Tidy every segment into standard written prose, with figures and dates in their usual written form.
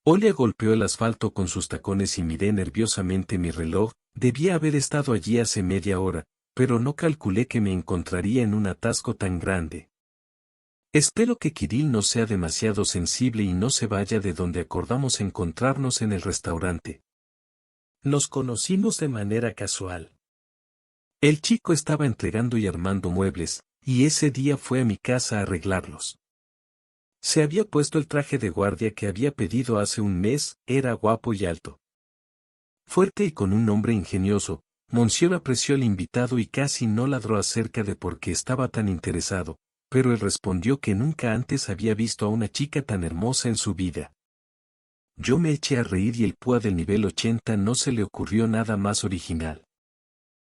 Olia golpeó el asfalto con sus tacones y miré nerviosamente mi reloj. Debía haber estado allí hace media hora, pero no calculé que me encontraría en un atasco tan grande. Espero que Kirill no sea demasiado sensible y no se vaya de donde acordamos encontrarnos en el restaurante. Nos conocimos de manera casual. El chico estaba entregando y armando muebles, y ese día fue a mi casa a arreglarlos. Se había puesto el traje de guardia que había pedido hace un mes, era guapo y alto. Fuerte y con un nombre ingenioso, Monsieur apreció al invitado y casi no ladró acerca de por qué estaba tan interesado, pero él respondió que nunca antes había visto a una chica tan hermosa en su vida. Yo me eché a reír y el púa del nivel 80 no se le ocurrió nada más original.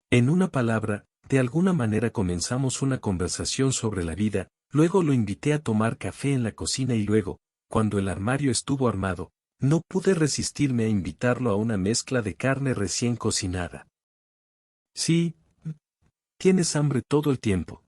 En una palabra, de alguna manera comenzamos una conversación sobre la vida, luego lo invité a tomar café en la cocina y luego, cuando el armario estuvo armado, no pude resistirme a invitarlo a una mezcla de carne recién cocinada. Sí, tienes hambre todo el tiempo.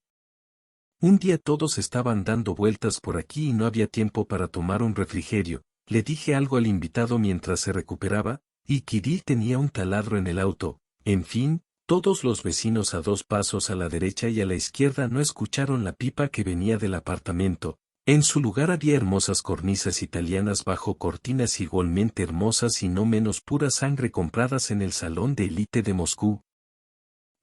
Un día todos estaban dando vueltas por aquí y no había tiempo para tomar un refrigerio, le dije algo al invitado mientras se recuperaba, y Kirill tenía un taladro en el auto, en fin. Todos los vecinos a 2 pasos a la derecha y a la izquierda no escucharon la pipa que venía del apartamento. En su lugar había hermosas cornisas italianas bajo cortinas igualmente hermosas y no menos pura sangre compradas en el salón de élite de Moscú.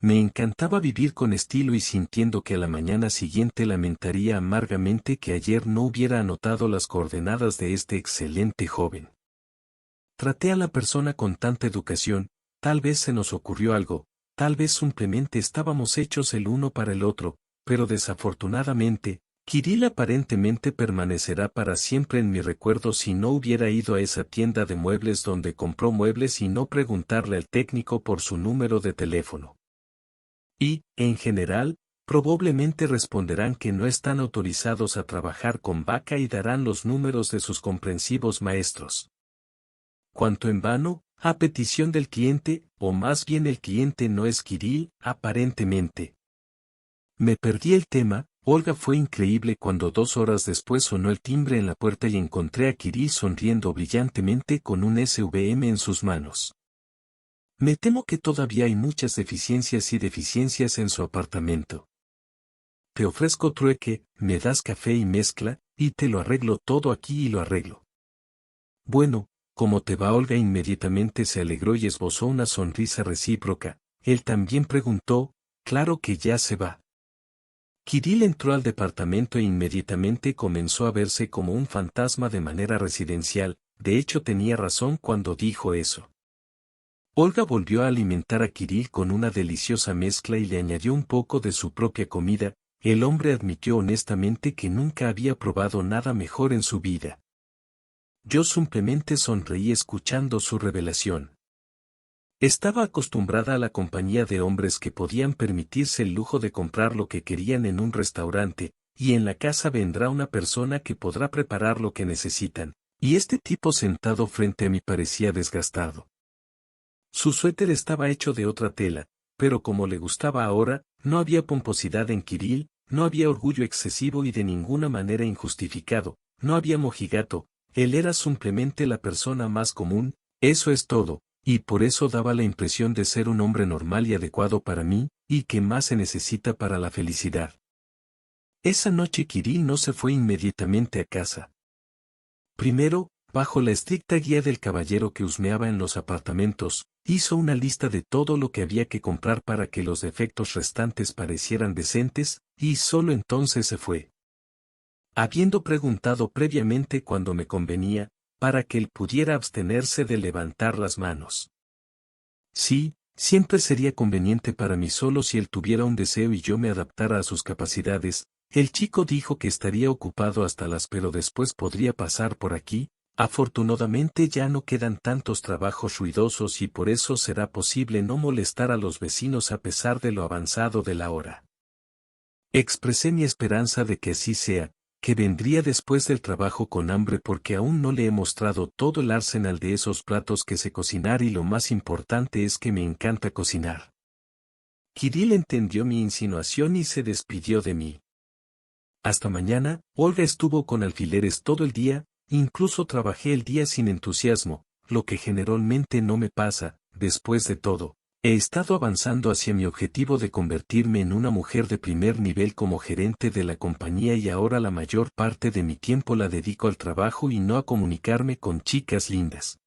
Me encantaba vivir con estilo y sintiendo que a la mañana siguiente lamentaría amargamente que ayer no hubiera anotado las coordenadas de este excelente joven. Traté a la persona con tanta educación, tal vez se nos ocurrió algo. Tal vez simplemente estábamos hechos el uno para el otro, pero desafortunadamente, Kirill aparentemente permanecerá para siempre en mi recuerdo si no hubiera ido a esa tienda de muebles donde compró muebles y no preguntarle al técnico por su número de teléfono. Y, en general, probablemente responderán que no están autorizados a trabajar con Vaca y darán los números de sus comprensivos maestros. Cuanto en vano, a petición del cliente, o más bien el cliente no es Kirill, aparentemente. Me perdí el tema. Olga fue increíble cuando 2 horas después sonó el timbre en la puerta y encontré a Kirill sonriendo brillantemente con un SVM en sus manos. Me temo que todavía hay muchas deficiencias en su apartamento. Te ofrezco trueque, me das café y mezcla, y te lo arreglo todo aquí y lo arreglo. Bueno. ¿Cómo te va? Olga inmediatamente se alegró y esbozó una sonrisa recíproca. Él también preguntó, claro que ya se va. Kirill entró al departamento e inmediatamente comenzó a verse como un fantasma de manera residencial, de hecho tenía razón cuando dijo eso. Olga volvió a alimentar a Kirill con una deliciosa mezcla y le añadió un poco de su propia comida. El hombre admitió honestamente que nunca había probado nada mejor en su vida. Yo simplemente sonreí escuchando su revelación. Estaba acostumbrada a la compañía de hombres que podían permitirse el lujo de comprar lo que querían en un restaurante, y en la casa vendrá una persona que podrá preparar lo que necesitan, y este tipo sentado frente a mí parecía desgastado. Su suéter estaba hecho de otra tela, pero como le gustaba ahora, no había pomposidad en Kirill, no había orgullo excesivo y de ninguna manera injustificado, no había mojigato. Él era simplemente la persona más común, eso es todo, y por eso daba la impresión de ser un hombre normal y adecuado para mí, y que más se necesita para la felicidad. Esa noche Kirill no se fue inmediatamente a casa. Primero, bajo la estricta guía del caballero que husmeaba en los apartamentos, hizo una lista de todo lo que había que comprar para que los defectos restantes parecieran decentes, y solo entonces se fue. Habiendo preguntado previamente cuando me convenía, para que él pudiera abstenerse de levantar las manos. Sí, siempre sería conveniente para mí solo si él tuviera un deseo y yo me adaptara a sus capacidades. El chico dijo que estaría ocupado hasta las pero después podría pasar por aquí. Afortunadamente ya no quedan tantos trabajos ruidosos y por eso será posible no molestar a los vecinos a pesar de lo avanzado de la hora. Expresé mi esperanza de que así sea, que vendría después del trabajo con hambre porque aún no le he mostrado todo el arsenal de esos platos que sé cocinar y lo más importante es que me encanta cocinar. Kirill entendió mi insinuación y se despidió de mí. Hasta mañana. Olga estuvo con alfileres todo el día, incluso trabajé el día sin entusiasmo, lo que generalmente no me pasa. Después de todo, he estado avanzando hacia mi objetivo de convertirme en una mujer de primer nivel como gerente de la compañía y ahora la mayor parte de mi tiempo la dedico al trabajo y no a comunicarme con chicas lindas.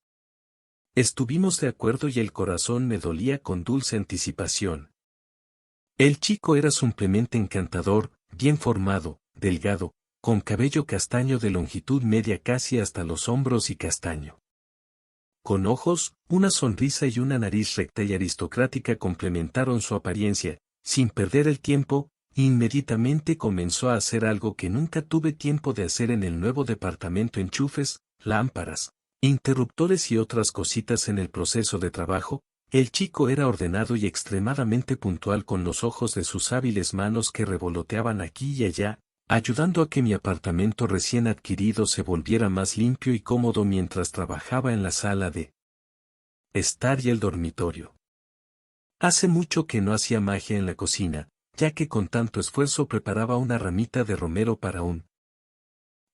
Estuvimos de acuerdo y el corazón me dolía con dulce anticipación. El chico era simplemente encantador, bien formado, delgado, con cabello castaño de longitud media casi hasta los hombros y castaño. Con ojos, una sonrisa y una nariz recta y aristocrática complementaron su apariencia. Sin perder el tiempo, inmediatamente comenzó a hacer algo que nunca tuve tiempo de hacer en el nuevo departamento: enchufes, lámparas, interruptores y otras cositas en el proceso de trabajo. El chico era ordenado y extremadamente puntual, con los ojos de sus hábiles manos que revoloteaban aquí y allá, ayudando a que mi apartamento recién adquirido se volviera más limpio y cómodo mientras trabajaba en la sala de estar y el dormitorio. Hace mucho que no hacía magia en la cocina, ya que con tanto esfuerzo preparaba una ramita de romero para un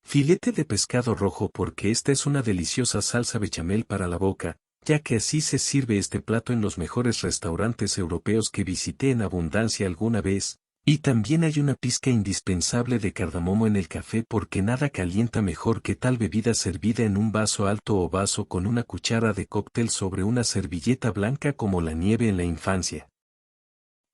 filete de pescado rojo, porque esta es una deliciosa salsa bechamel para la boca, ya que así se sirve este plato en los mejores restaurantes europeos que visité en abundancia alguna vez. Y también hay una pizca indispensable de cardamomo en el café, porque nada calienta mejor que tal bebida servida en un vaso alto o vaso con una cuchara de cóctel sobre una servilleta blanca como la nieve en la infancia.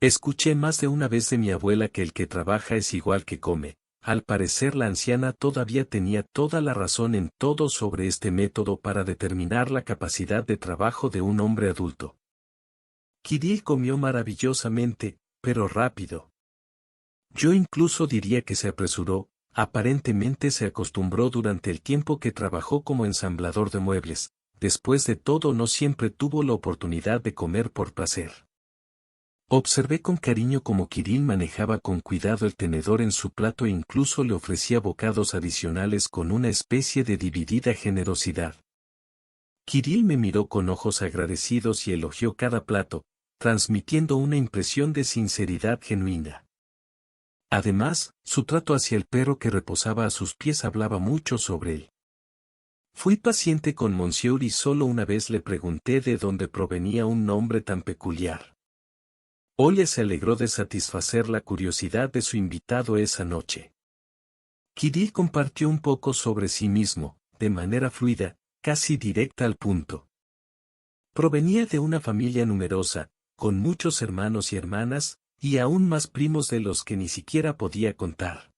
Escuché más de una vez de mi abuela que el que trabaja es igual que come. Al parecer la anciana todavía tenía toda la razón en todo sobre este método para determinar la capacidad de trabajo de un hombre adulto. Kirill comió maravillosamente, pero rápido. Yo incluso diría que se apresuró. Aparentemente se acostumbró durante el tiempo que trabajó como ensamblador de muebles. Después de todo, no siempre tuvo la oportunidad de comer por placer. Observé con cariño cómo Kirill manejaba con cuidado el tenedor en su plato e incluso le ofrecía bocados adicionales con una especie de dividida generosidad. Kirill me miró con ojos agradecidos y elogió cada plato, transmitiendo una impresión de sinceridad genuina. Además, su trato hacia el perro que reposaba a sus pies hablaba mucho sobre él. Fui paciente con Monsieur y solo una vez le pregunté de dónde provenía un nombre tan peculiar. Olle se alegró de satisfacer la curiosidad de su invitado esa noche. Kirill compartió un poco sobre sí mismo, de manera fluida, casi directa al punto. Provenía de una familia numerosa, con muchos hermanos y hermanas, y aún más primos de los que ni siquiera podía contar.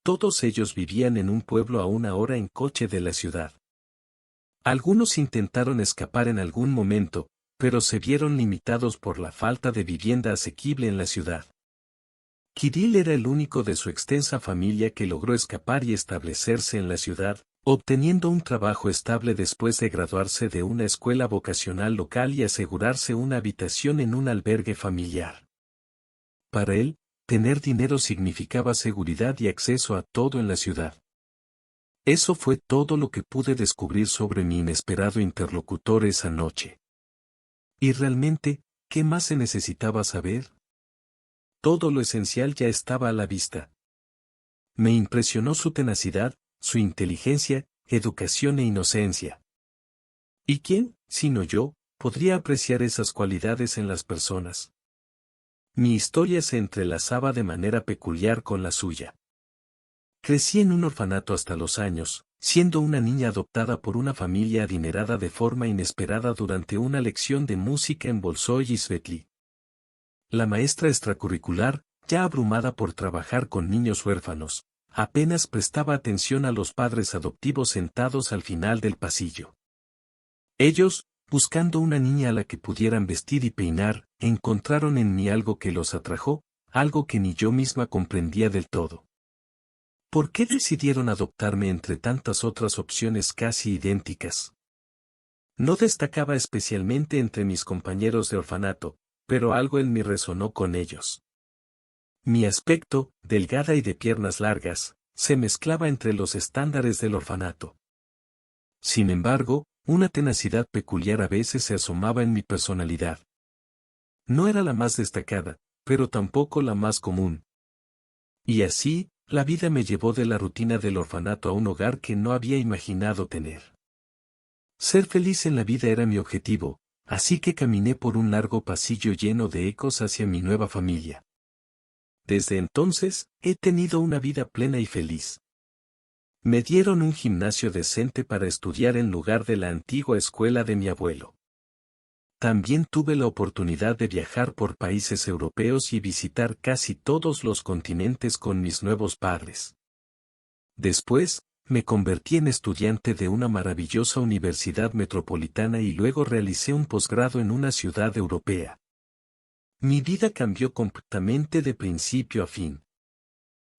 Todos ellos vivían en un pueblo a una hora en coche de la ciudad. Algunos intentaron escapar en algún momento, pero se vieron limitados por la falta de vivienda asequible en la ciudad. Kirill era el único de su extensa familia que logró escapar y establecerse en la ciudad, obteniendo un trabajo estable después de graduarse de una escuela vocacional local y asegurarse una habitación en un albergue familiar. Para él, tener dinero significaba seguridad y acceso a todo en la ciudad. Eso fue todo lo que pude descubrir sobre mi inesperado interlocutor esa noche. Y realmente, ¿qué más se necesitaba saber? Todo lo esencial ya estaba a la vista. Me impresionó su tenacidad, su inteligencia, educación e inocencia. ¿Y quién, sino yo, podría apreciar esas cualidades en las personas? Mi historia se entrelazaba de manera peculiar con la suya. Crecí en un orfanato hasta los años, siendo una niña adoptada por una familia adinerada de forma inesperada durante una lección de música en Bolshoi y Svetli. La maestra extracurricular, ya abrumada por trabajar con niños huérfanos, apenas prestaba atención a los padres adoptivos sentados al final del pasillo. Ellos, buscando una niña a la que pudieran vestir y peinar, encontraron en mí algo que los atrajo, algo que ni yo misma comprendía del todo. ¿Por qué decidieron adoptarme entre tantas otras opciones casi idénticas? No destacaba especialmente entre mis compañeros de orfanato, pero algo en mí resonó con ellos. Mi aspecto, delgada y de piernas largas, se mezclaba entre los estándares del orfanato. Sin embargo, una tenacidad peculiar a veces se asomaba en mi personalidad. No era la más destacada, pero tampoco la más común. Y así, la vida me llevó de la rutina del orfanato a un hogar que no había imaginado tener. Ser feliz en la vida era mi objetivo, así que caminé por un largo pasillo lleno de ecos hacia mi nueva familia. Desde entonces, he tenido una vida plena y feliz. Me dieron un gimnasio decente para estudiar en lugar de la antigua escuela de mi abuelo. También tuve la oportunidad de viajar por países europeos y visitar casi todos los continentes con mis nuevos padres. Después, me convertí en estudiante de una maravillosa universidad metropolitana y luego realicé un posgrado en una ciudad europea. Mi vida cambió completamente de principio a fin.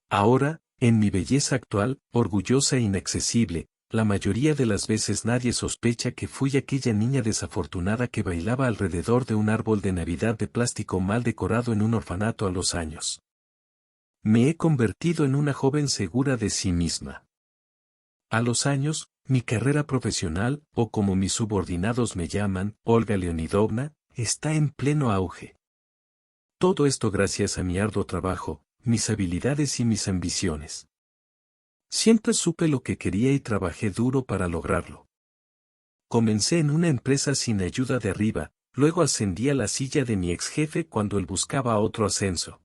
Ahora, en mi belleza actual, orgullosa e inaccesible, la mayoría de las veces nadie sospecha que fui aquella niña desafortunada que bailaba alrededor de un árbol de Navidad de plástico mal decorado en un orfanato a los años. Me he convertido en una joven segura de sí misma. A los años, mi carrera profesional, o como mis subordinados me llaman, Olga Leonidovna, está en pleno auge. Todo esto gracias a mi arduo trabajo, mis habilidades y mis ambiciones. Siempre supe lo que quería y trabajé duro para lograrlo. Comencé en una empresa sin ayuda de arriba, luego ascendí a la silla de mi ex jefe cuando él buscaba otro ascenso.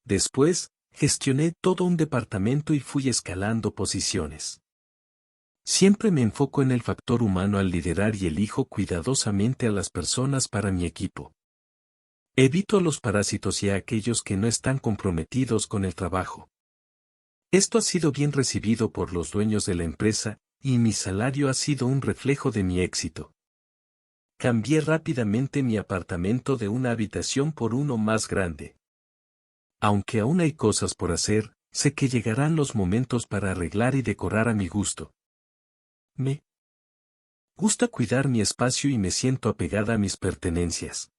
Después, gestioné todo un departamento y fui escalando posiciones. Siempre me enfoco en el factor humano al liderar y elijo cuidadosamente a las personas para mi equipo. Evito a los parásitos y a aquellos que no están comprometidos con el trabajo. Esto ha sido bien recibido por los dueños de la empresa, y mi salario ha sido un reflejo de mi éxito. Cambié rápidamente mi apartamento de una habitación por uno más grande. Aunque aún hay cosas por hacer, sé que llegarán los momentos para arreglar y decorar a mi gusto. Me gusta cuidar mi espacio y me siento apegada a mis pertenencias.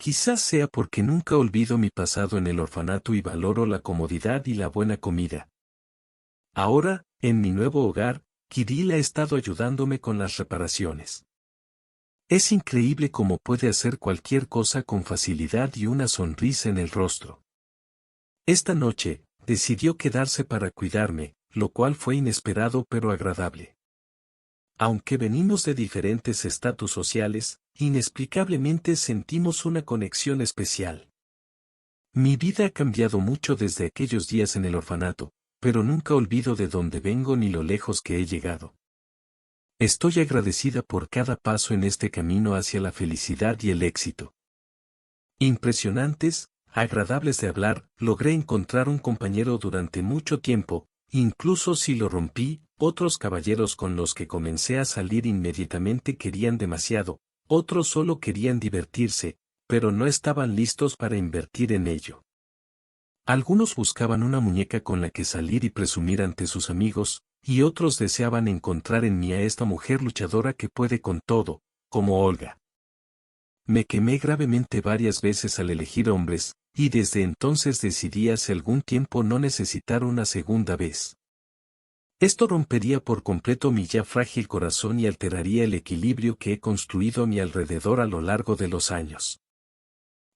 Quizás sea porque nunca olvido mi pasado en el orfanato y valoro la comodidad y la buena comida. Ahora, en mi nuevo hogar, Kirill ha estado ayudándome con las reparaciones. Es increíble cómo puede hacer cualquier cosa con facilidad y una sonrisa en el rostro. Esta noche, decidió quedarse para cuidarme, lo cual fue inesperado pero agradable. Aunque venimos de diferentes estatus sociales, inexplicablemente sentimos una conexión especial. Mi vida ha cambiado mucho desde aquellos días en el orfanato, pero nunca olvido de dónde vengo ni lo lejos que he llegado. Estoy agradecida por cada paso en este camino hacia la felicidad y el éxito. Impresionantes, agradables de hablar, logré encontrar un compañero durante mucho tiempo, incluso si lo rompí. Otros caballeros con los que comencé a salir inmediatamente querían demasiado, otros solo querían divertirse, pero no estaban listos para invertir en ello. Algunos buscaban una muñeca con la que salir y presumir ante sus amigos, y otros deseaban encontrar en mí a esta mujer luchadora que puede con todo, como Olga. Me quemé gravemente varias veces al elegir hombres, y desde entonces decidí hace algún tiempo no necesitar una segunda vez. Esto rompería por completo mi ya frágil corazón y alteraría el equilibrio que he construido a mi alrededor a lo largo de los años.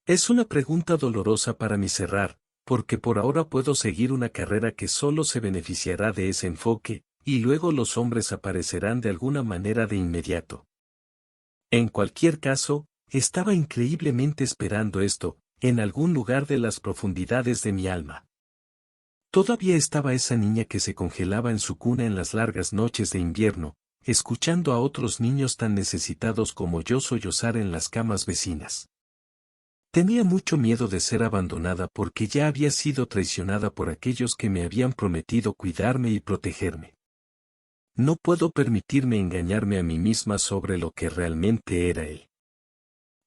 Es una pregunta dolorosa para mí cerrar, porque por ahora puedo seguir una carrera que solo se beneficiará de ese enfoque, y luego los hombres aparecerán de alguna manera de inmediato. En cualquier caso, estaba increíblemente esperando esto, en algún lugar de las profundidades de mi alma. Todavía estaba esa niña que se congelaba en su cuna en las largas noches de invierno, escuchando a otros niños tan necesitados como yo sollozar en las camas vecinas. Tenía mucho miedo de ser abandonada porque ya había sido traicionada por aquellos que me habían prometido cuidarme y protegerme. No puedo permitirme engañarme a mí misma sobre lo que realmente era él.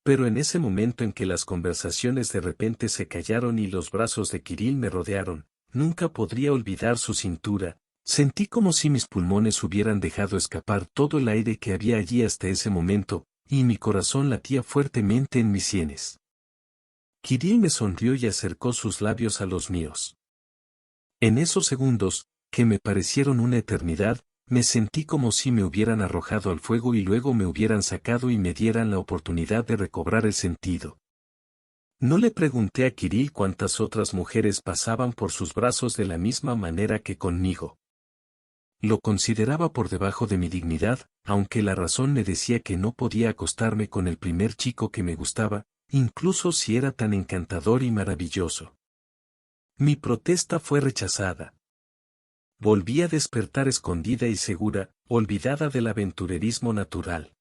Pero en ese momento en que las conversaciones de repente se callaron y los brazos de Kirill me rodearon, nunca podría olvidar su cintura, sentí como si mis pulmones hubieran dejado escapar todo el aire que había allí hasta ese momento, y mi corazón latía fuertemente en mis sienes. Kirill me sonrió y acercó sus labios a los míos. En esos segundos, que me parecieron una eternidad, me sentí como si me hubieran arrojado al fuego y luego me hubieran sacado y me dieran la oportunidad de recobrar el sentido. No le pregunté a Kirill cuántas otras mujeres pasaban por sus brazos de la misma manera que conmigo. Lo consideraba por debajo de mi dignidad, aunque la razón me decía que no podía acostarme con el primer chico que me gustaba, incluso si era tan encantador y maravilloso. Mi protesta fue rechazada. Volví a despertar escondida y segura, olvidada del aventurerismo natural.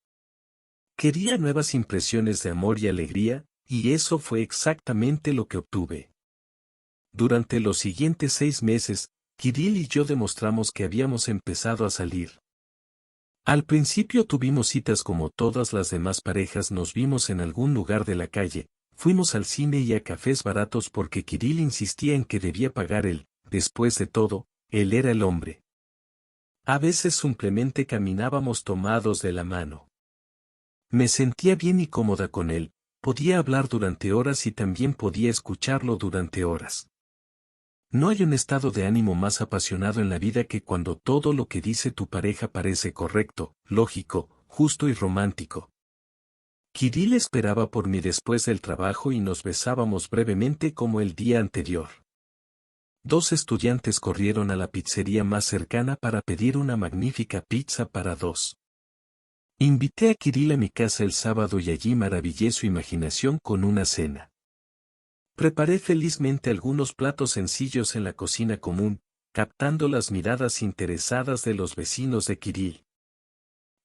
Quería nuevas impresiones de amor y alegría, y eso fue exactamente lo que obtuve. Durante los siguientes 6 meses, Kirill y yo demostramos que habíamos empezado a salir. Al principio tuvimos citas como todas las demás parejas, nos vimos en algún lugar de la calle, fuimos al cine y a cafés baratos porque Kirill insistía en que debía pagar él, después de todo, él era el hombre. A veces simplemente caminábamos tomados de la mano. Me sentía bien y cómoda con él, podía hablar durante horas y también podía escucharlo durante horas. No hay un estado de ánimo más apasionado en la vida que cuando todo lo que dice tu pareja parece correcto, lógico, justo y romántico. Kirill esperaba por mí después del trabajo y nos besábamos brevemente como el día anterior. 2 estudiantes corrieron a la pizzería más cercana para pedir una magnífica pizza para 2. Invité a Kirill a mi casa el sábado y allí maravillé su imaginación con una cena. Preparé felizmente algunos platos sencillos en la cocina común, captando las miradas interesadas de los vecinos de Kirill.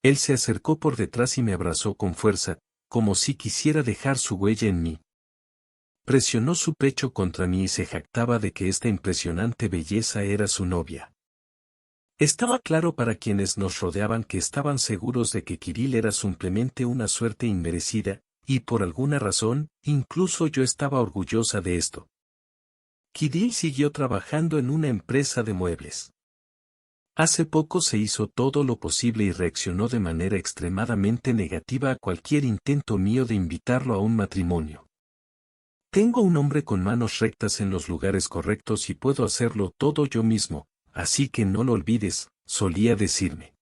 Él se acercó por detrás y me abrazó con fuerza, como si quisiera dejar su huella en mí. Presionó su pecho contra mí y se jactaba de que esta impresionante belleza era su novia. Estaba claro para quienes nos rodeaban que estaban seguros de que Kirill era simplemente una suerte inmerecida, y por alguna razón, incluso yo estaba orgullosa de esto. Kirill siguió trabajando en una empresa de muebles. Hace poco se hizo todo lo posible y reaccionó de manera extremadamente negativa a cualquier intento mío de invitarlo a un matrimonio. Tengo un hombre con manos rectas en los lugares correctos y puedo hacerlo todo yo mismo, así que no lo olvides, solía decirme.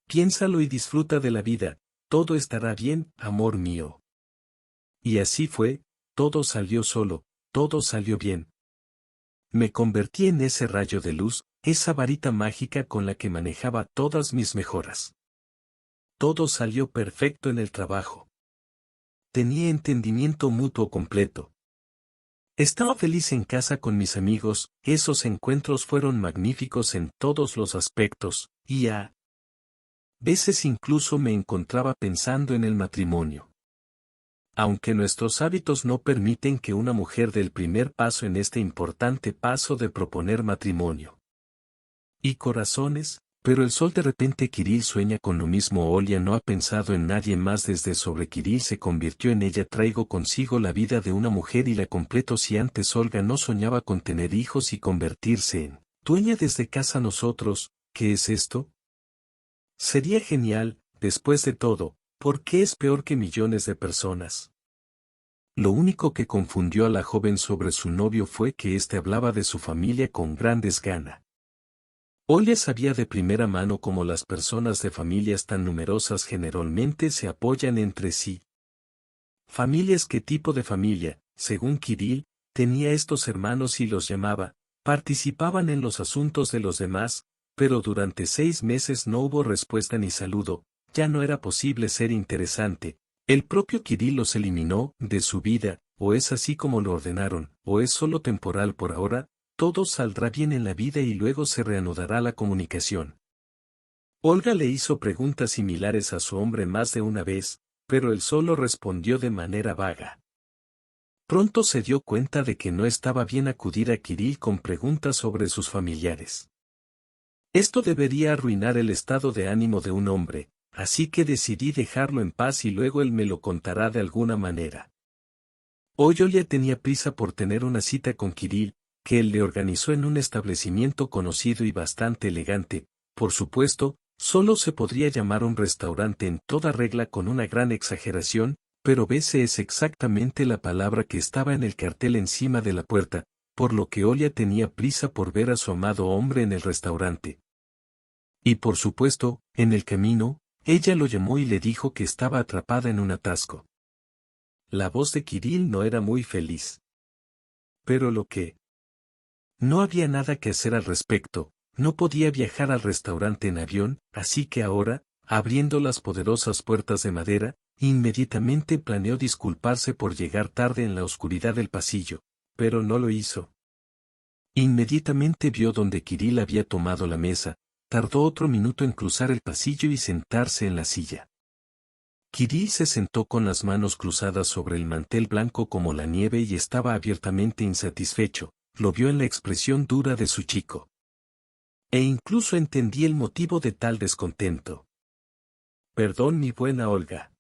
Piénsalo y disfruta de la vida, todo estará bien, amor mío. Y así fue, todo salió solo, todo salió bien. Me convertí en ese rayo de luz, esa varita mágica con la que manejaba todas mis mejoras. Todo salió perfecto en el trabajo. Tenía entendimiento mutuo completo. Estaba feliz en casa con mis amigos, esos encuentros fueron magníficos en todos los aspectos, y a veces incluso me encontraba pensando en el matrimonio. Aunque nuestros hábitos no permiten que una mujer dé el primer paso en este importante paso de proponer matrimonio. Y corazones, pero el sol de repente Kirill sueña con lo mismo. Olia no ha pensado en nadie más desde sobre Kirill se convirtió en ella. Traigo consigo la vida de una mujer y la completo. Si antes Olga no soñaba con tener hijos y convertirse en dueña desde casa, nosotros, ¿qué es esto? Sería genial, después de todo, ¿por qué es peor que millones de personas? Lo único que confundió a la joven sobre su novio fue que éste hablaba de su familia con gran desgana. Olia sabía de primera mano cómo las personas de familias tan numerosas generalmente se apoyan entre sí. Familias. ¿Qué tipo de familia? Según Kirill, tenía estos hermanos y los llamaba, participaban en los asuntos de los demás, pero durante 6 meses no hubo respuesta ni saludo, ya no era posible ser interesante. El propio Kirill los eliminó de su vida, o es así como lo ordenaron, o es solo temporal por ahora. Todo saldrá bien en la vida y luego se reanudará la comunicación. Olga le hizo preguntas similares a su hombre más de una vez, pero él solo respondió de manera vaga. Pronto se dio cuenta de que no estaba bien acudir a Kirill con preguntas sobre sus familiares. Esto debería arruinar el estado de ánimo de un hombre, así que decidí dejarlo en paz y luego él me lo contará de alguna manera. Hoy Olia tenía prisa por tener una cita con Kirill, que él le organizó en un establecimiento conocido y bastante elegante. Por supuesto, solo se podría llamar un restaurante en toda regla con una gran exageración, pero ese es exactamente la palabra que estaba en el cartel encima de la puerta, por lo que Olia tenía prisa por ver a su amado hombre en el restaurante. Y por supuesto, en el camino, ella lo llamó y le dijo que estaba atrapada en un atasco. La voz de Kirill no era muy feliz. Pero no había nada que hacer al respecto, no podía viajar al restaurante en avión, así que ahora, abriendo las poderosas puertas de madera, inmediatamente planeó disculparse por llegar tarde en la oscuridad del pasillo, pero no lo hizo. Inmediatamente vio donde Kirill había tomado la mesa, tardó otro minuto en cruzar el pasillo y sentarse en la silla. Kirill se sentó con las manos cruzadas sobre el mantel blanco como la nieve y estaba abiertamente insatisfecho, lo vio en la expresión dura de su chico. E incluso entendí el motivo de tal descontento. Perdón, mi buena Olga.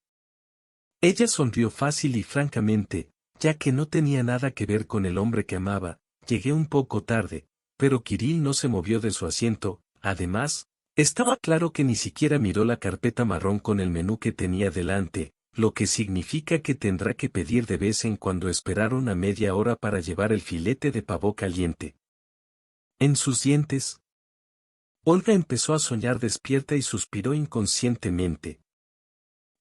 Ella sonrió fácil y francamente, ya que no tenía nada que ver con el hombre que amaba. Llegué un poco tarde, pero Kirill no se movió de su asiento, además, estaba claro que ni siquiera miró la carpeta marrón con el menú que tenía delante, lo que significa que tendrá que pedir de vez en cuando esperar una media hora para llevar el filete de pavo caliente. En sus dientes, Olga empezó a soñar despierta y suspiró inconscientemente.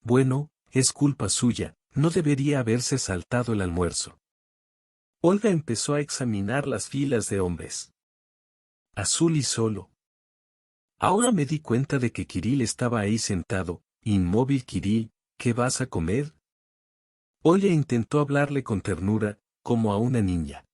Bueno, es culpa suya, no debería haberse saltado el almuerzo. Olga empezó a examinar las filas de hombres. Azul y solo. Ahora me di cuenta de que Kirill estaba ahí sentado, inmóvil. Kirill, ¿qué vas a comer? Olga intentó hablarle con ternura, como a una niña.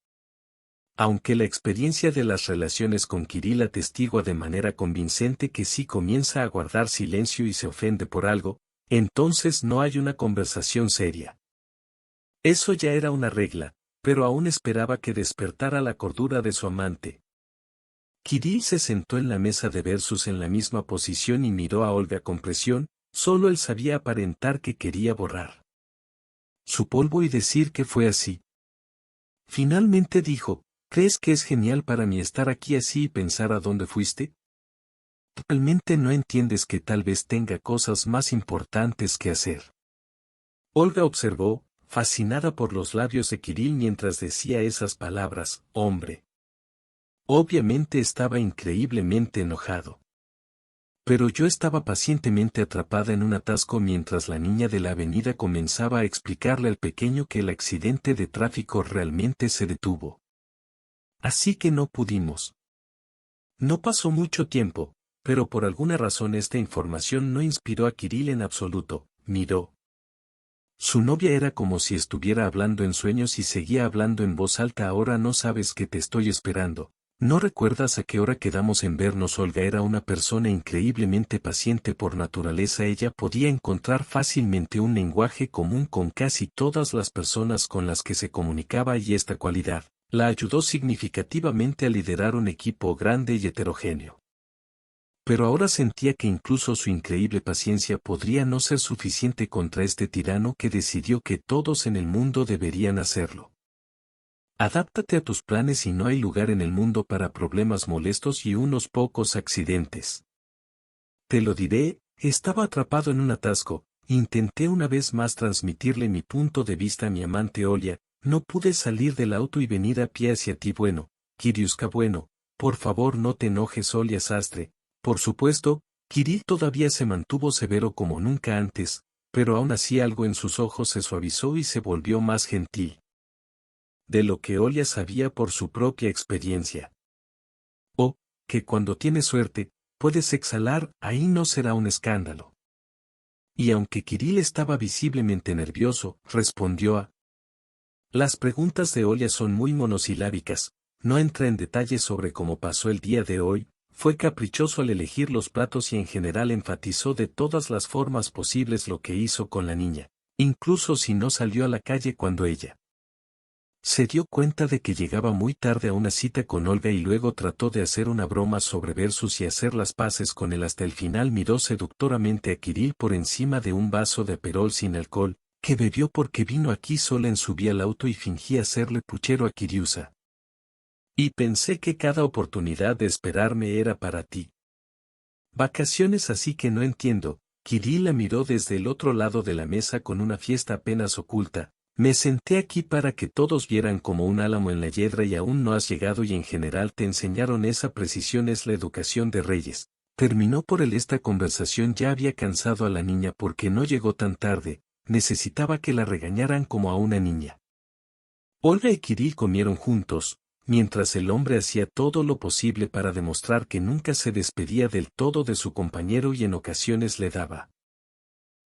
Aunque la experiencia de las relaciones con Kirill atestigua de manera convincente que si comienza a guardar silencio y se ofende por algo, entonces no hay una conversación seria. Eso ya era una regla, pero aún esperaba que despertara la cordura de su amante. Kirill se sentó en la mesa de versus en la misma posición y miró a Olga con presión, solo él sabía aparentar que quería borrar su polvo y decir que fue así. Finalmente dijo, ¿crees que es genial para mí estar aquí así y pensar a dónde fuiste? ¿Realmente no entiendes que tal vez tenga cosas más importantes que hacer? Olga observó, fascinada por los labios de Kirill mientras decía esas palabras, hombre. Obviamente estaba increíblemente enojado. Pero yo estaba pacientemente atrapada en un atasco mientras la niña de la avenida comenzaba a explicarle al pequeño que el accidente de tráfico realmente se detuvo. Así que no pudimos. No pasó mucho tiempo, pero por alguna razón esta información no inspiró a Kirill en absoluto. Miró. Su novia era como si estuviera hablando en sueños y seguía hablando en voz alta. Ahora no sabes que te estoy esperando. ¿No recuerdas a qué hora quedamos en vernos? Olga era una persona increíblemente paciente por naturaleza. Ella podía encontrar fácilmente un lenguaje común con casi todas las personas con las que se comunicaba y esta cualidad la ayudó significativamente a liderar un equipo grande y heterogéneo. Pero ahora sentía que incluso su increíble paciencia podría no ser suficiente contra este tirano que decidió que todos en el mundo deberían hacerlo. Adáptate a tus planes y no hay lugar en el mundo para problemas molestos y unos pocos accidentes. Te lo diré, estaba atrapado en un atasco, intenté una vez más transmitirle mi punto de vista a mi amante Olga, no pude salir del auto y venir a pie hacia ti. Bueno, Kiriuska, bueno, por favor no te enojes. Olga sastre. Por supuesto, Kirill todavía se mantuvo severo como nunca antes, pero aún así algo en sus ojos se suavizó y se volvió más gentil. De lo que Olga sabía por su propia experiencia. O, que cuando tienes suerte, puedes exhalar, ahí no será un escándalo. Y aunque Kirill estaba visiblemente nervioso, respondió a las preguntas de Olga son muy monosilábicas, no entra en detalles sobre cómo pasó el día de hoy, fue caprichoso al elegir los platos y en general enfatizó de todas las formas posibles lo que hizo con la niña, incluso si no salió a la calle cuando ella se dio cuenta de que llegaba muy tarde a una cita con Olga y luego trató de hacer una broma sobre versus y hacer las paces con él. Hasta el final miró seductoramente a Kirill por encima de un vaso de Aperol sin alcohol, que bebió porque vino aquí sola. Subí al auto y fingí hacerle puchero a Kiriusa. Y pensé que cada oportunidad de esperarme era para ti. Vacaciones, así que no entiendo. Kirill la miró desde el otro lado de la mesa con una fiesta apenas oculta. Me senté aquí para que todos vieran como un álamo en la hiedra y aún no has llegado y en general te enseñaron esa precisión, es la educación de reyes. Terminó por él esta conversación. Ya había cansado a la niña porque no llegó tan tarde, necesitaba que la regañaran como a una niña. Olga y Kirill comieron juntos, mientras el hombre hacía todo lo posible para demostrar que nunca se despedía del todo de su compañero y en ocasiones le daba.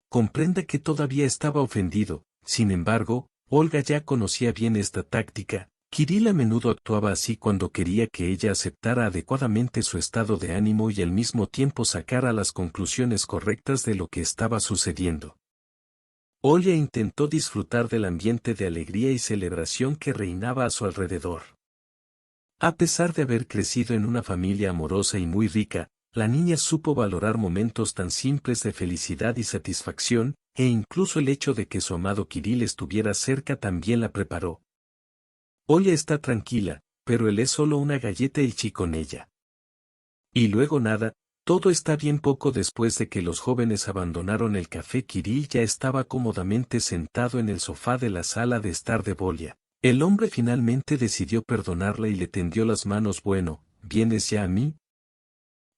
Comprende que todavía estaba ofendido, sin embargo, Olga ya conocía bien esta táctica. Kirill a menudo actuaba así cuando quería que ella aceptara adecuadamente su estado de ánimo y al mismo tiempo sacara las conclusiones correctas de lo que estaba sucediendo. Olga intentó disfrutar del ambiente de alegría y celebración que reinaba a su alrededor. A pesar de haber crecido en una familia amorosa y muy rica, la niña supo valorar momentos tan simples de felicidad y satisfacción, e incluso el hecho de que su amado Kirill estuviera cerca también la preparó. Olga está tranquila, pero él es solo una galleta y con ella. Y luego nada, todo está bien. Poco después de que los jóvenes abandonaron el café, Kirill ya estaba cómodamente sentado en el sofá de la sala de estar de Volya. El hombre finalmente decidió perdonarla y le tendió las manos. Bueno, ¿vienes ya a mí?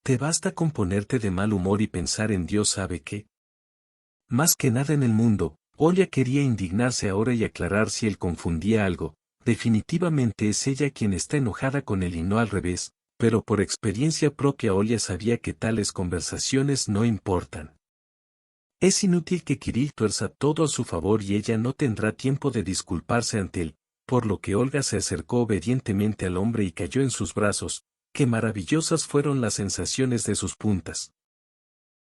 ¿Te basta con ponerte de mal humor y pensar en Dios sabe qué? Más que nada en el mundo, Olga quería indignarse ahora y aclarar si él confundía algo. Definitivamente es ella quien está enojada con él y no al revés, pero por experiencia propia Olga sabía que tales conversaciones no importan. Es inútil que Kirill tuerza todo a su favor y ella no tendrá tiempo de disculparse ante él, por lo que Olga se acercó obedientemente al hombre y cayó en sus brazos. Qué maravillosas fueron las sensaciones de sus puntas.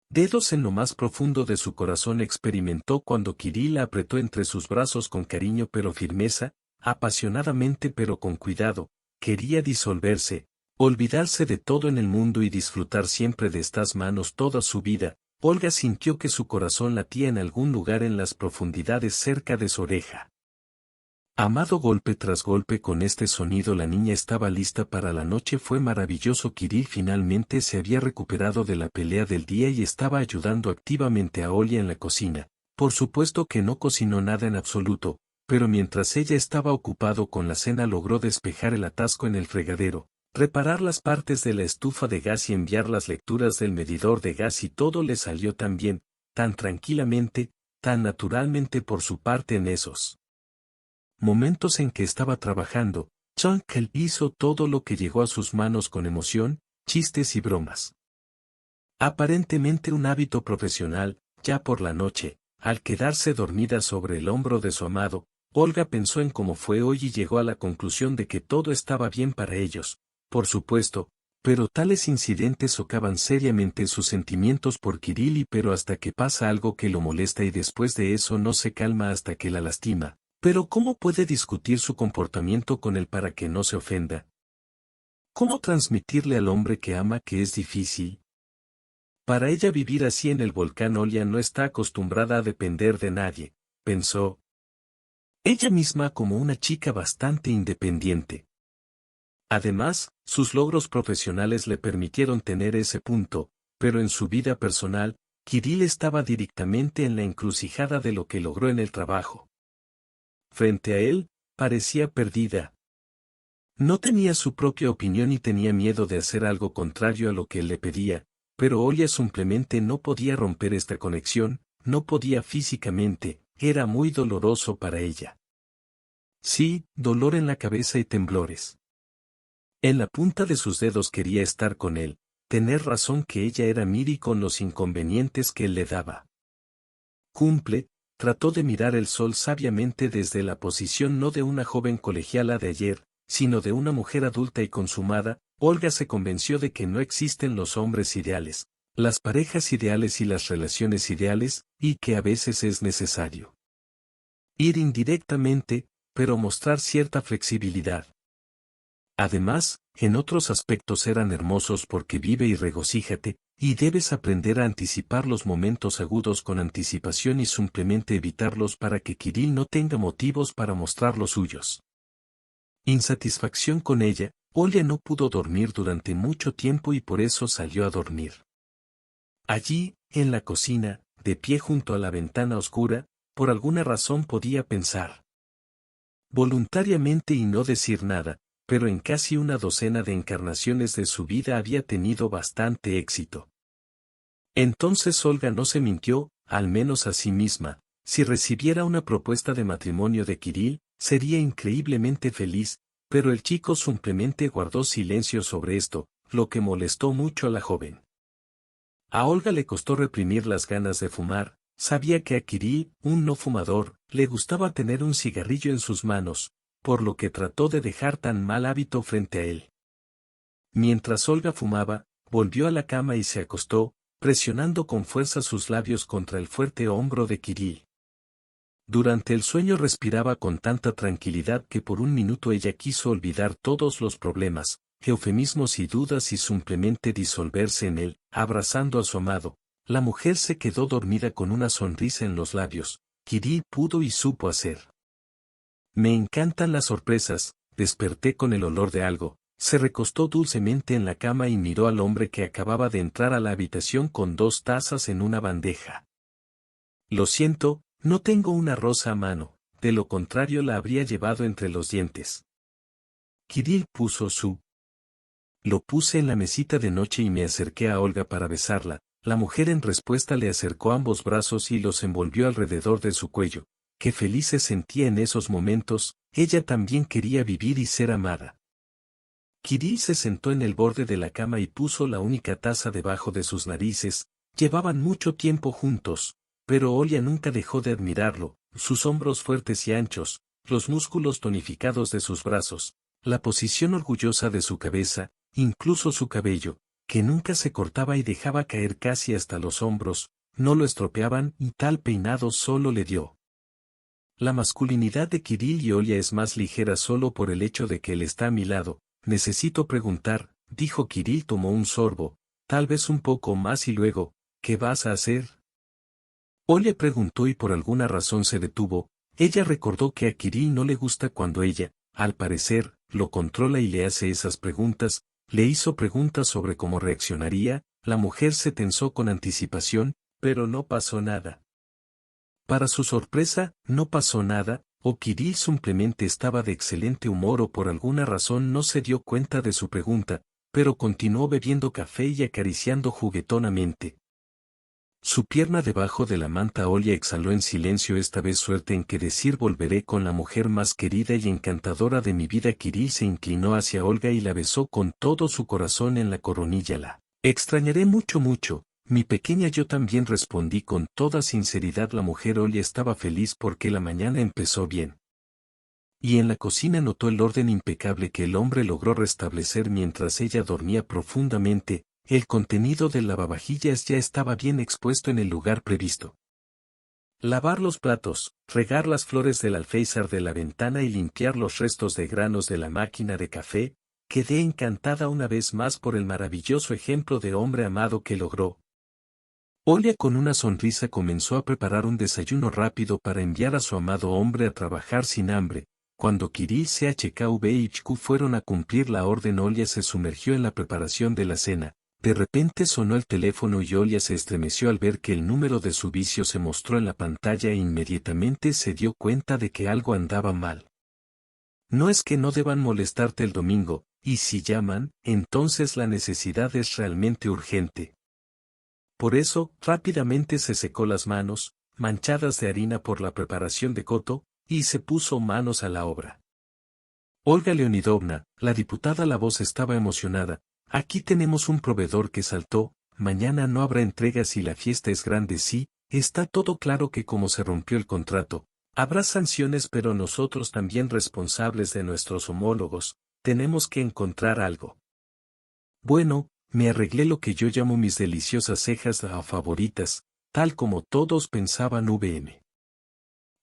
Dedos en lo más profundo de su corazón experimentó cuando Kirill la apretó entre sus brazos con cariño pero firmeza, apasionadamente pero con cuidado. Quería disolverse, olvidarse de todo en el mundo y disfrutar siempre de estas manos toda su vida. Olga sintió que su corazón latía en algún lugar en las profundidades cerca de su oreja. Amado, golpe tras golpe con este sonido la niña estaba lista para la noche. Fue maravilloso. Kirill finalmente se había recuperado de la pelea del día y estaba ayudando activamente a Olga en la cocina. Por supuesto que no cocinó nada en absoluto, pero mientras ella estaba ocupado con la cena logró despejar el atasco en el fregadero, reparar las partes de la estufa de gas y enviar las lecturas del medidor de gas, y todo le salió tan bien, tan tranquilamente, tan naturalmente por su parte. En esos momentos en que estaba trabajando, Chunkel hizo todo lo que llegó a sus manos con emoción, chistes y bromas. Aparentemente un hábito profesional. Ya por la noche, al quedarse dormida sobre el hombro de su amado, Olga pensó en cómo fue hoy y llegó a la conclusión de que todo estaba bien para ellos, por supuesto, pero tales incidentes socavan seriamente sus sentimientos por Kirill. Pero hasta que pasa algo que lo molesta y después de eso no se calma hasta que la lastima. Pero ¿cómo puede discutir su comportamiento con él para que no se ofenda? ¿Cómo transmitirle al hombre que ama que es difícil? Para ella vivir así en el volcán. Olga no está acostumbrada a depender de nadie, pensó ella misma como una chica bastante independiente. Además, sus logros profesionales le permitieron tener ese punto, pero en su vida personal, Kirill estaba directamente en la encrucijada de lo que logró en el trabajo. Frente a él, parecía perdida. No tenía su propia opinión y tenía miedo de hacer algo contrario a lo que él le pedía, pero Olga simplemente no podía romper esta conexión, no podía físicamente, era muy doloroso para ella. Sí, dolor en la cabeza y temblores. En la punta de sus dedos quería estar con él, tener razón que ella era Miri con los inconvenientes que él le daba. Cumple. Trató de mirar el sol sabiamente desde la posición no de una joven colegiala de ayer, sino de una mujer adulta y consumada. Olga se convenció de que no existen los hombres ideales, las parejas ideales y las relaciones ideales, y que a veces es necesario ir indirectamente, pero mostrar cierta flexibilidad. Además, en otros aspectos eran hermosos porque vive y regocíjate, y debes aprender a anticipar los momentos agudos con anticipación y simplemente evitarlos para que Kirill no tenga motivos para mostrar los suyos. Insatisfacción con ella. Olga no pudo dormir durante mucho tiempo y por eso salió a dormir. Allí, en la cocina, de pie junto a la ventana oscura, por alguna razón podía pensar voluntariamente y no decir nada, pero en casi una docena de encarnaciones de su vida había tenido bastante éxito. Entonces Olga no se mintió, al menos a sí misma, Si recibiera una propuesta de matrimonio de Kirill, sería increíblemente feliz, pero el chico simplemente guardó silencio sobre esto, lo que molestó mucho a la joven. A Olga le costó reprimir las ganas de fumar, sabía que a Kirill, un no fumador, le gustaba tener un cigarrillo en sus manos, por lo que trató de dejar tan mal hábito frente a él. Mientras Olga fumaba, volvió a la cama y se acostó, presionando con fuerza sus labios contra el fuerte hombro de Kirill. Durante el sueño respiraba con tanta tranquilidad que por un minuto ella quiso olvidar todos los problemas, eufemismos y dudas y simplemente disolverse en él, abrazando a su amado. La mujer se quedó dormida con una sonrisa en los labios. Kirill pudo y supo hacer. Me encantan las sorpresas, desperté con el olor de algo. Se recostó dulcemente en la cama y miró al hombre que acababa de entrar a la habitación con 2 tazas en una bandeja. Lo siento, no tengo una rosa a mano, de lo contrario la habría llevado entre los dientes. Kirill puso su. Lo puse en la mesita de noche y me acerqué a Olga para besarla. La mujer en respuesta le acercó ambos brazos y los envolvió alrededor de su cuello. Qué feliz se sentía en esos momentos, ella también quería vivir y ser amada. Kirill se sentó en el borde de la cama y puso la única taza debajo de sus narices. Llevaban mucho tiempo juntos, pero Olga nunca dejó de admirarlo, sus hombros fuertes y anchos, los músculos tonificados de sus brazos, la posición orgullosa de su cabeza, incluso su cabello, que nunca se cortaba y dejaba caer casi hasta los hombros, no lo estropeaban y tal peinado solo le dio. La masculinidad de Kirill y Olga es más ligera solo por el hecho de que él está a mi lado. Necesito preguntar, dijo Kirill. Tomó un sorbo, tal vez un poco más y luego, ¿qué vas a hacer? Olga preguntó y por alguna razón se detuvo. Ella recordó que a Kirill no le gusta cuando ella, al parecer, lo controla y le hace esas preguntas. Le hizo preguntas sobre cómo reaccionaría. La mujer se tensó con anticipación, pero no pasó nada. Para su sorpresa, no pasó nada, o Kirill simplemente estaba de excelente humor o por alguna razón no se dio cuenta de su pregunta, pero continuó bebiendo café y acariciando juguetonamente. Su pierna debajo de la manta. Olga exhaló en silencio. Esta vez suerte en que decir volveré con la mujer más querida y encantadora de mi vida. Kirill se inclinó hacia Olga y la besó con todo su corazón en la coronilla. La extrañaré mucho mucho. Mi pequeña. Yo también, respondí con toda sinceridad. La mujer Olga estaba feliz porque la mañana empezó bien. Y en la cocina notó el orden impecable que el hombre logró restablecer mientras ella dormía profundamente. El contenido del lavavajillas ya estaba bien expuesto en el lugar previsto. Lavar los platos, regar las flores del alféizar de la ventana y limpiar los restos de granos de la máquina de café. Quedé encantada una vez más por el maravilloso ejemplo de hombre amado que logró. Olga con una sonrisa comenzó a preparar un desayuno rápido para enviar a su amado hombre a trabajar sin hambre. Cuando Kirill, CHKV y HQ fueron a cumplir la orden, Olga se sumergió en la preparación de la cena. De repente sonó el teléfono y Olga se estremeció al ver que el número de su vicio se mostró en la pantalla e inmediatamente se dio cuenta de que algo andaba mal. No es que no deban molestarte el domingo, y si llaman, entonces la necesidad es realmente urgente. Por eso, rápidamente se secó las manos, manchadas de harina por la preparación de coto, y se puso manos a la obra. Olga Leonidovna, la diputada. La voz estaba emocionada. Aquí tenemos un proveedor que saltó, mañana no habrá entregas y la fiesta es grande. Sí, está todo claro que como se rompió el contrato, habrá sanciones, pero nosotros también responsables de nuestros homólogos, tenemos que encontrar algo. Bueno, me arreglé lo que yo llamo mis deliciosas cejas favoritas, tal como todos pensaban. VM.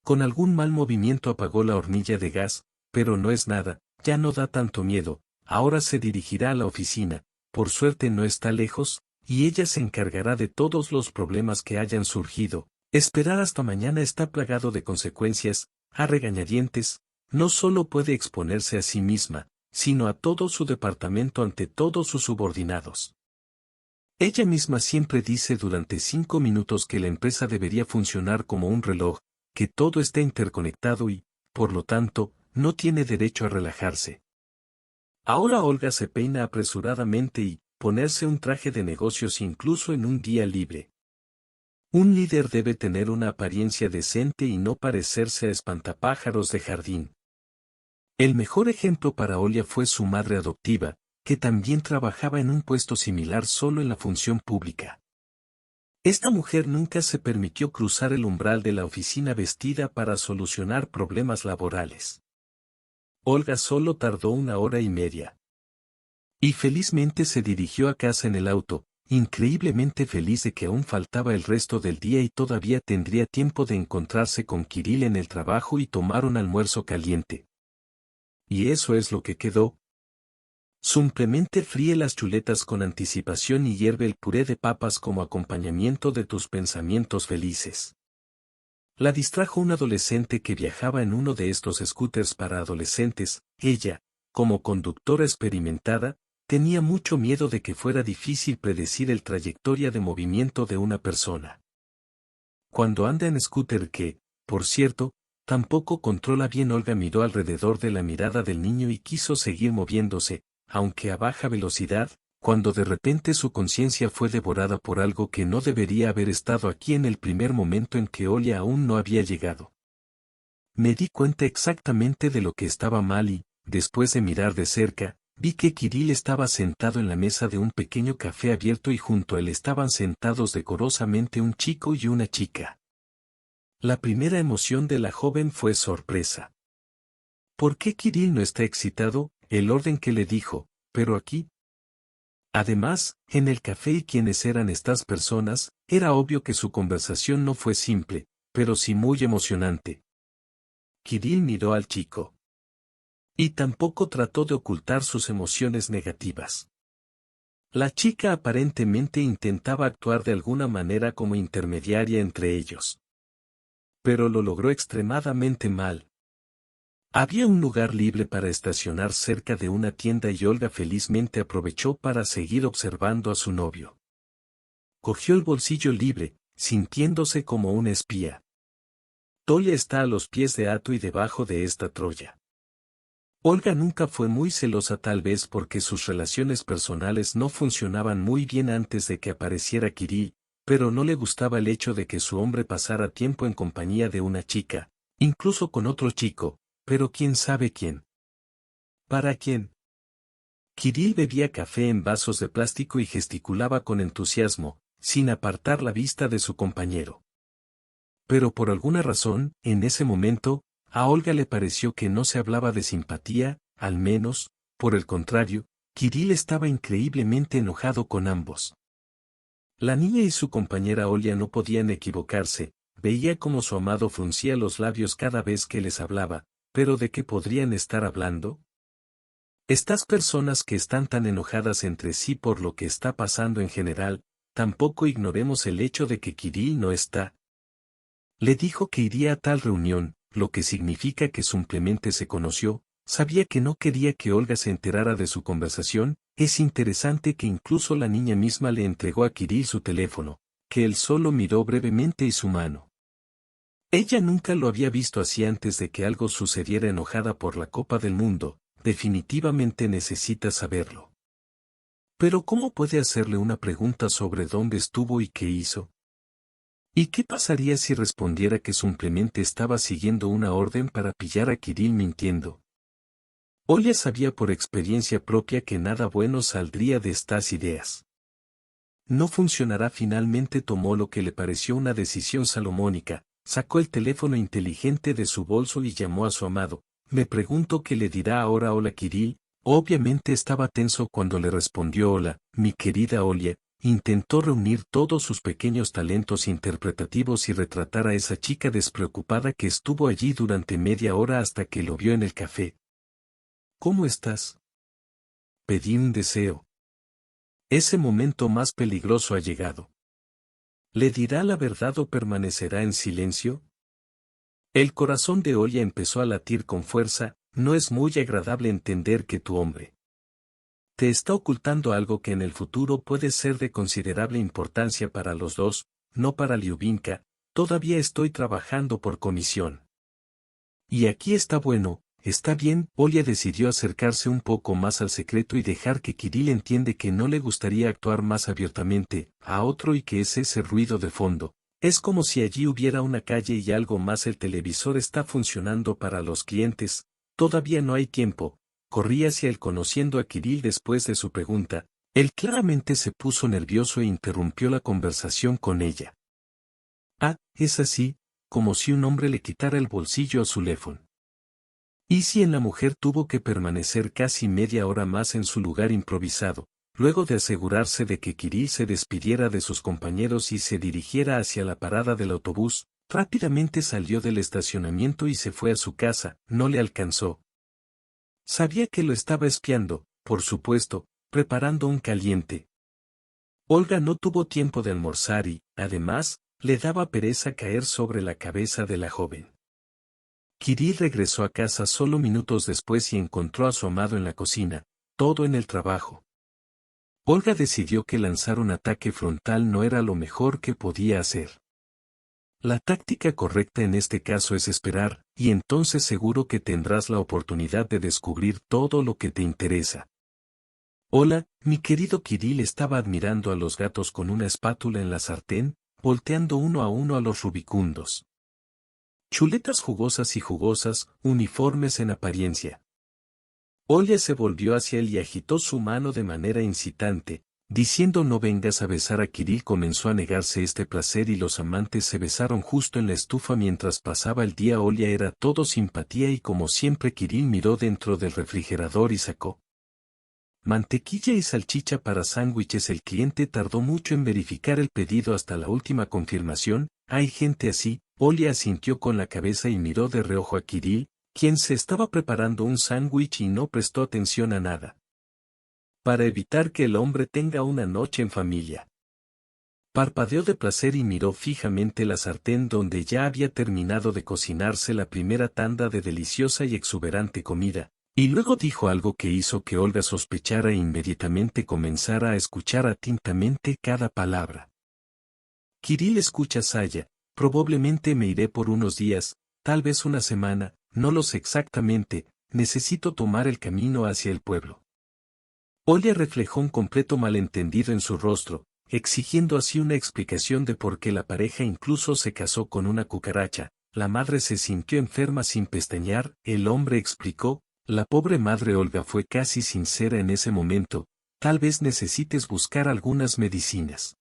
Con algún mal movimiento apagó la hornilla de gas, pero no es nada, ya no da tanto miedo. Ahora se dirigirá a la oficina, por suerte no está lejos, y ella se encargará de todos los problemas que hayan surgido. Esperar hasta mañana está plagado de consecuencias. A regañadientes, no solo puede exponerse a sí misma, sino a todo su departamento ante todos sus subordinados. Ella misma siempre dice durante 5 minutos que la empresa debería funcionar como un reloj, que todo está interconectado y, por lo tanto, no tiene derecho a relajarse. Ahora Olga se peina apresuradamente y, ponerse un traje de negocios incluso en un día libre. Un líder debe tener una apariencia decente y no parecerse a espantapájaros de jardín. El mejor ejemplo para Olia fue su madre adoptiva, que también trabajaba en un puesto similar solo en la función pública. Esta mujer nunca se permitió cruzar el umbral de la oficina vestida para solucionar problemas laborales. Olga solo tardó 1 hora y media. Y felizmente se dirigió a casa en el auto, increíblemente feliz de que aún faltaba el resto del día y todavía tendría tiempo de encontrarse con Kirill en el trabajo y tomar un almuerzo caliente. Y eso es lo que quedó. Simplemente fríe las chuletas con anticipación y hierve el puré de papas como acompañamiento de tus pensamientos felices. La distrajo un adolescente que viajaba en uno de estos scooters para adolescentes. Ella, como conductora experimentada, tenía mucho miedo de que fuera difícil predecir el trayectoria de movimiento de una persona. Cuando anda en scooter que, por cierto, tampoco controla bien, Olga miró alrededor de la mirada del niño y quiso seguir moviéndose, aunque a baja velocidad, cuando de repente su conciencia fue devorada por algo que no debería haber estado aquí en el primer momento en que Olia aún no había llegado. Me di cuenta exactamente de lo que estaba mal y, después de mirar de cerca, vi que Kirill estaba sentado en la mesa de un pequeño café abierto y junto a él estaban sentados decorosamente un chico y una chica. La primera emoción de la joven fue sorpresa. ¿Por qué Kirill no está excitado? El orden que le dijo, pero aquí. Además, en el café y quiénes eran estas personas, era obvio que su conversación no fue simple, pero sí muy emocionante. Kirill miró al chico. Y tampoco trató de ocultar sus emociones negativas. La chica aparentemente intentaba actuar de alguna manera como intermediaria entre ellos. Pero lo logró extremadamente mal. Había un lugar libre para estacionar cerca de una tienda y Olga felizmente aprovechó para seguir observando a su novio. Cogió el bolsillo libre, sintiéndose como una espía. Tolia está a los pies de Ato y debajo de esta Troya. Olga nunca fue muy celosa, tal vez porque sus relaciones personales no funcionaban muy bien antes de que apareciera Kirill, pero no le gustaba el hecho de que su hombre pasara tiempo en compañía de una chica, incluso con otro chico, pero quién sabe quién. ¿Para quién? Kirill bebía café en vasos de plástico y gesticulaba con entusiasmo, sin apartar la vista de su compañero. Pero por alguna razón, en ese momento, a Olga le pareció que no se hablaba de simpatía, al menos, por el contrario, Kirill estaba increíblemente enojado con ambos. La niña y su compañera Olia no podían equivocarse, veía cómo su amado fruncía los labios cada vez que les hablaba, pero ¿de qué podrían estar hablando? Estas personas que están tan enojadas entre sí por lo que está pasando en general, tampoco ignoremos el hecho de que Kirill no está. Le dijo que iría a tal reunión, lo que significa que simplemente se conoció, sabía que no quería que Olga se enterara de su conversación. Es interesante que incluso la niña misma le entregó a Kirill su teléfono, que él solo miró brevemente y su mano. Ella nunca lo había visto así antes de que algo sucediera. Enojada por la Copa del Mundo, definitivamente necesita saberlo. Pero ¿cómo puede hacerle una pregunta sobre dónde estuvo y qué hizo? ¿Y qué pasaría si respondiera que simplemente estaba siguiendo una orden para pillar a Kirill mintiendo? Olia sabía por experiencia propia que nada bueno saldría de estas ideas. No funcionará. Finalmente tomó lo que le pareció una decisión salomónica, sacó el teléfono inteligente de su bolso y llamó a su amado. Me pregunto qué le dirá ahora. Hola Kirill. Obviamente estaba tenso cuando le respondió hola, mi querida Olia. Intentó reunir todos sus pequeños talentos interpretativos y retratar a esa chica despreocupada que estuvo allí durante media hora hasta que lo vio en el café. ¿Cómo estás? Pedí un deseo. Ese momento más peligroso ha llegado. ¿Le dirá la verdad o permanecerá en silencio? El corazón de Olia empezó a latir con fuerza. No es muy agradable entender que tu hombre te está ocultando algo que en el futuro puede ser de considerable importancia para los dos, no para Lyubinka. Todavía estoy trabajando por comisión. Y aquí está bueno, está bien. Olia decidió acercarse un poco más al secreto y dejar que Kirill entiende que no le gustaría actuar más abiertamente a otro y que es ese ruido de fondo. Es como si allí hubiera una calle y algo más. El televisor está funcionando para los clientes, todavía no hay tiempo. Corrí hacia él conociendo a Kirill después de su pregunta. Él claramente se puso nervioso e interrumpió la conversación con ella. Ah, es así, como si un hombre le quitara el bolsillo a su teléfono. Y si en la mujer tuvo que permanecer casi media hora más en su lugar improvisado, luego de asegurarse de que Kirill se despidiera de sus compañeros y se dirigiera hacia la parada del autobús, rápidamente salió del estacionamiento y se fue a su casa. No le alcanzó. Sabía que lo estaba espiando, por supuesto, preparando un caliente. Olga no tuvo tiempo de almorzar y, además, le daba pereza caer sobre la cabeza de la joven. Kirill regresó a casa solo minutos después y encontró a su amado en la cocina, todo en el trabajo. Olga decidió que lanzar un ataque frontal no era lo mejor que podía hacer. La táctica correcta en este caso es esperar, y entonces seguro que tendrás la oportunidad de descubrir todo lo que te interesa. Hola, mi querido Kirill estaba admirando a los gatos con una espátula en la sartén, volteando uno a los rubicundos. Chuletas jugosas, uniformes en apariencia. Olga se volvió hacia él y agitó su mano de manera incitante, diciendo no vengas a besar a Kirill. Comenzó a negarse este placer y los amantes se besaron justo en la estufa mientras pasaba el día. Olga era todo simpatía y como siempre Kirill miró dentro del refrigerador y sacó mantequilla y salchicha para sándwiches. El cliente tardó mucho en verificar el pedido hasta la última confirmación. Hay gente así. Olga asintió con la cabeza y miró de reojo a Kirill, quien se estaba preparando un sándwich y no prestó atención a nada. Para evitar que el hombre tenga una noche en familia. Parpadeó de placer y miró fijamente la sartén donde ya había terminado de cocinarse la primera tanda de deliciosa y exuberante comida, y luego dijo algo que hizo que Olga sospechara e inmediatamente comenzara a escuchar atentamente cada palabra. Kirill, escucha, Saya, probablemente me iré por unos días, tal vez una semana, no lo sé exactamente, necesito tomar el camino hacia el pueblo. Olga reflejó un completo malentendido en su rostro, exigiendo así una explicación de por qué la pareja incluso se casó con una cucaracha. La madre se sintió enferma sin pestañear. El hombre explicó. La pobre madre. Olga fue casi sincera en ese momento. Tal vez necesites buscar algunas medicinas.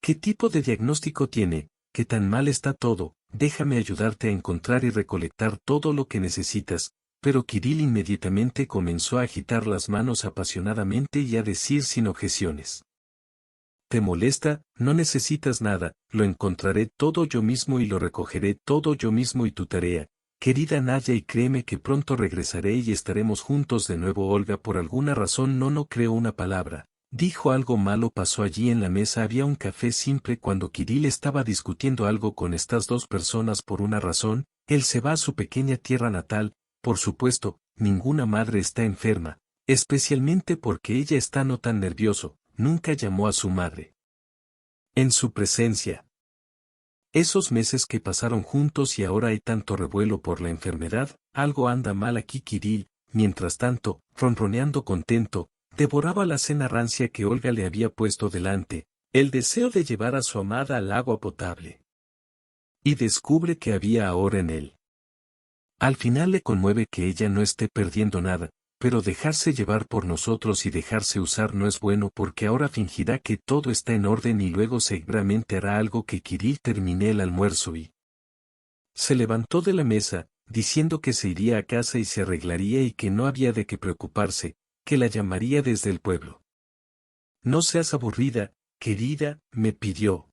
¿Qué tipo de diagnóstico tiene? ¿Qué tan mal está todo? Déjame ayudarte a encontrar y recolectar todo lo que necesitas. Pero Kirill inmediatamente comenzó a agitar las manos apasionadamente y a decir sin objeciones. ¿Te molesta? No necesitas nada, lo encontraré todo yo mismo y lo recogeré todo yo mismo. Y tu tarea, querida Naya, y créeme que pronto regresaré y estaremos juntos de nuevo. Olga por alguna razón no creó una palabra. Dijo algo malo pasó allí en la mesa. Había un café simple cuando Kirill estaba discutiendo algo con estas dos personas por una razón. Él se va a su pequeña tierra natal. Por supuesto, ninguna madre está enferma, especialmente porque ella está no tan nervioso, nunca llamó a su madre. En su presencia. Esos meses que pasaron juntos y ahora hay tanto revuelo por la enfermedad, algo anda mal aquí. Kirill, mientras tanto, ronroneando contento, devoraba la cena rancia que Olga le había puesto delante, el deseo de llevar a su amada al agua potable. Y descubre que había ahora en él. Al final le conmueve que ella no esté perdiendo nada, pero dejarse llevar por nosotros y dejarse usar no es bueno porque ahora fingirá que todo está en orden y luego seguramente hará algo que Kirill termine el almuerzo y se levantó de la mesa, diciendo que se iría a casa y se arreglaría y que no había de qué preocuparse, que la llamaría desde el pueblo. No seas aburrida, querida, me pidió.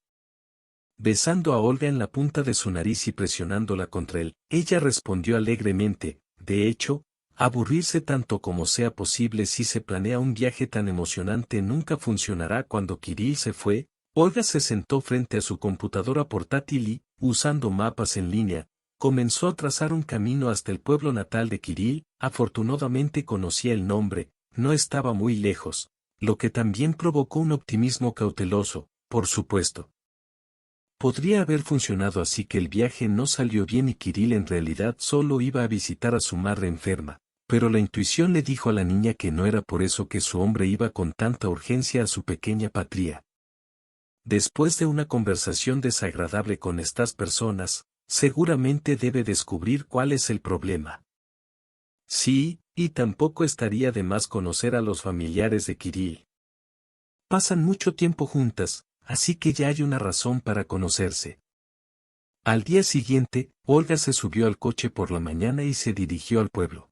Besando a Olga en la punta de su nariz y presionándola contra él, ella respondió alegremente, de hecho, aburrirse tanto como sea posible si se planea un viaje tan emocionante nunca funcionará. Cuando Kirill se fue, Olga se sentó frente a su computadora portátil y, usando mapas en línea, comenzó a trazar un camino hasta el pueblo natal de Kirill. Afortunadamente conocía el nombre, no estaba muy lejos, lo que también provocó un optimismo cauteloso, por supuesto. Podría haber funcionado así que el viaje no salió bien y Kirill en realidad solo iba a visitar a su madre enferma, pero la intuición le dijo a la niña que no era por eso que su hombre iba con tanta urgencia a su pequeña patria. Después de una conversación desagradable con estas personas, seguramente debe descubrir cuál es el problema. Sí, y tampoco estaría de más conocer a los familiares de Kirill. Pasan mucho tiempo juntas, así que ya hay una razón para conocerse. Al día siguiente, Olga se subió al coche por la mañana y se dirigió al pueblo.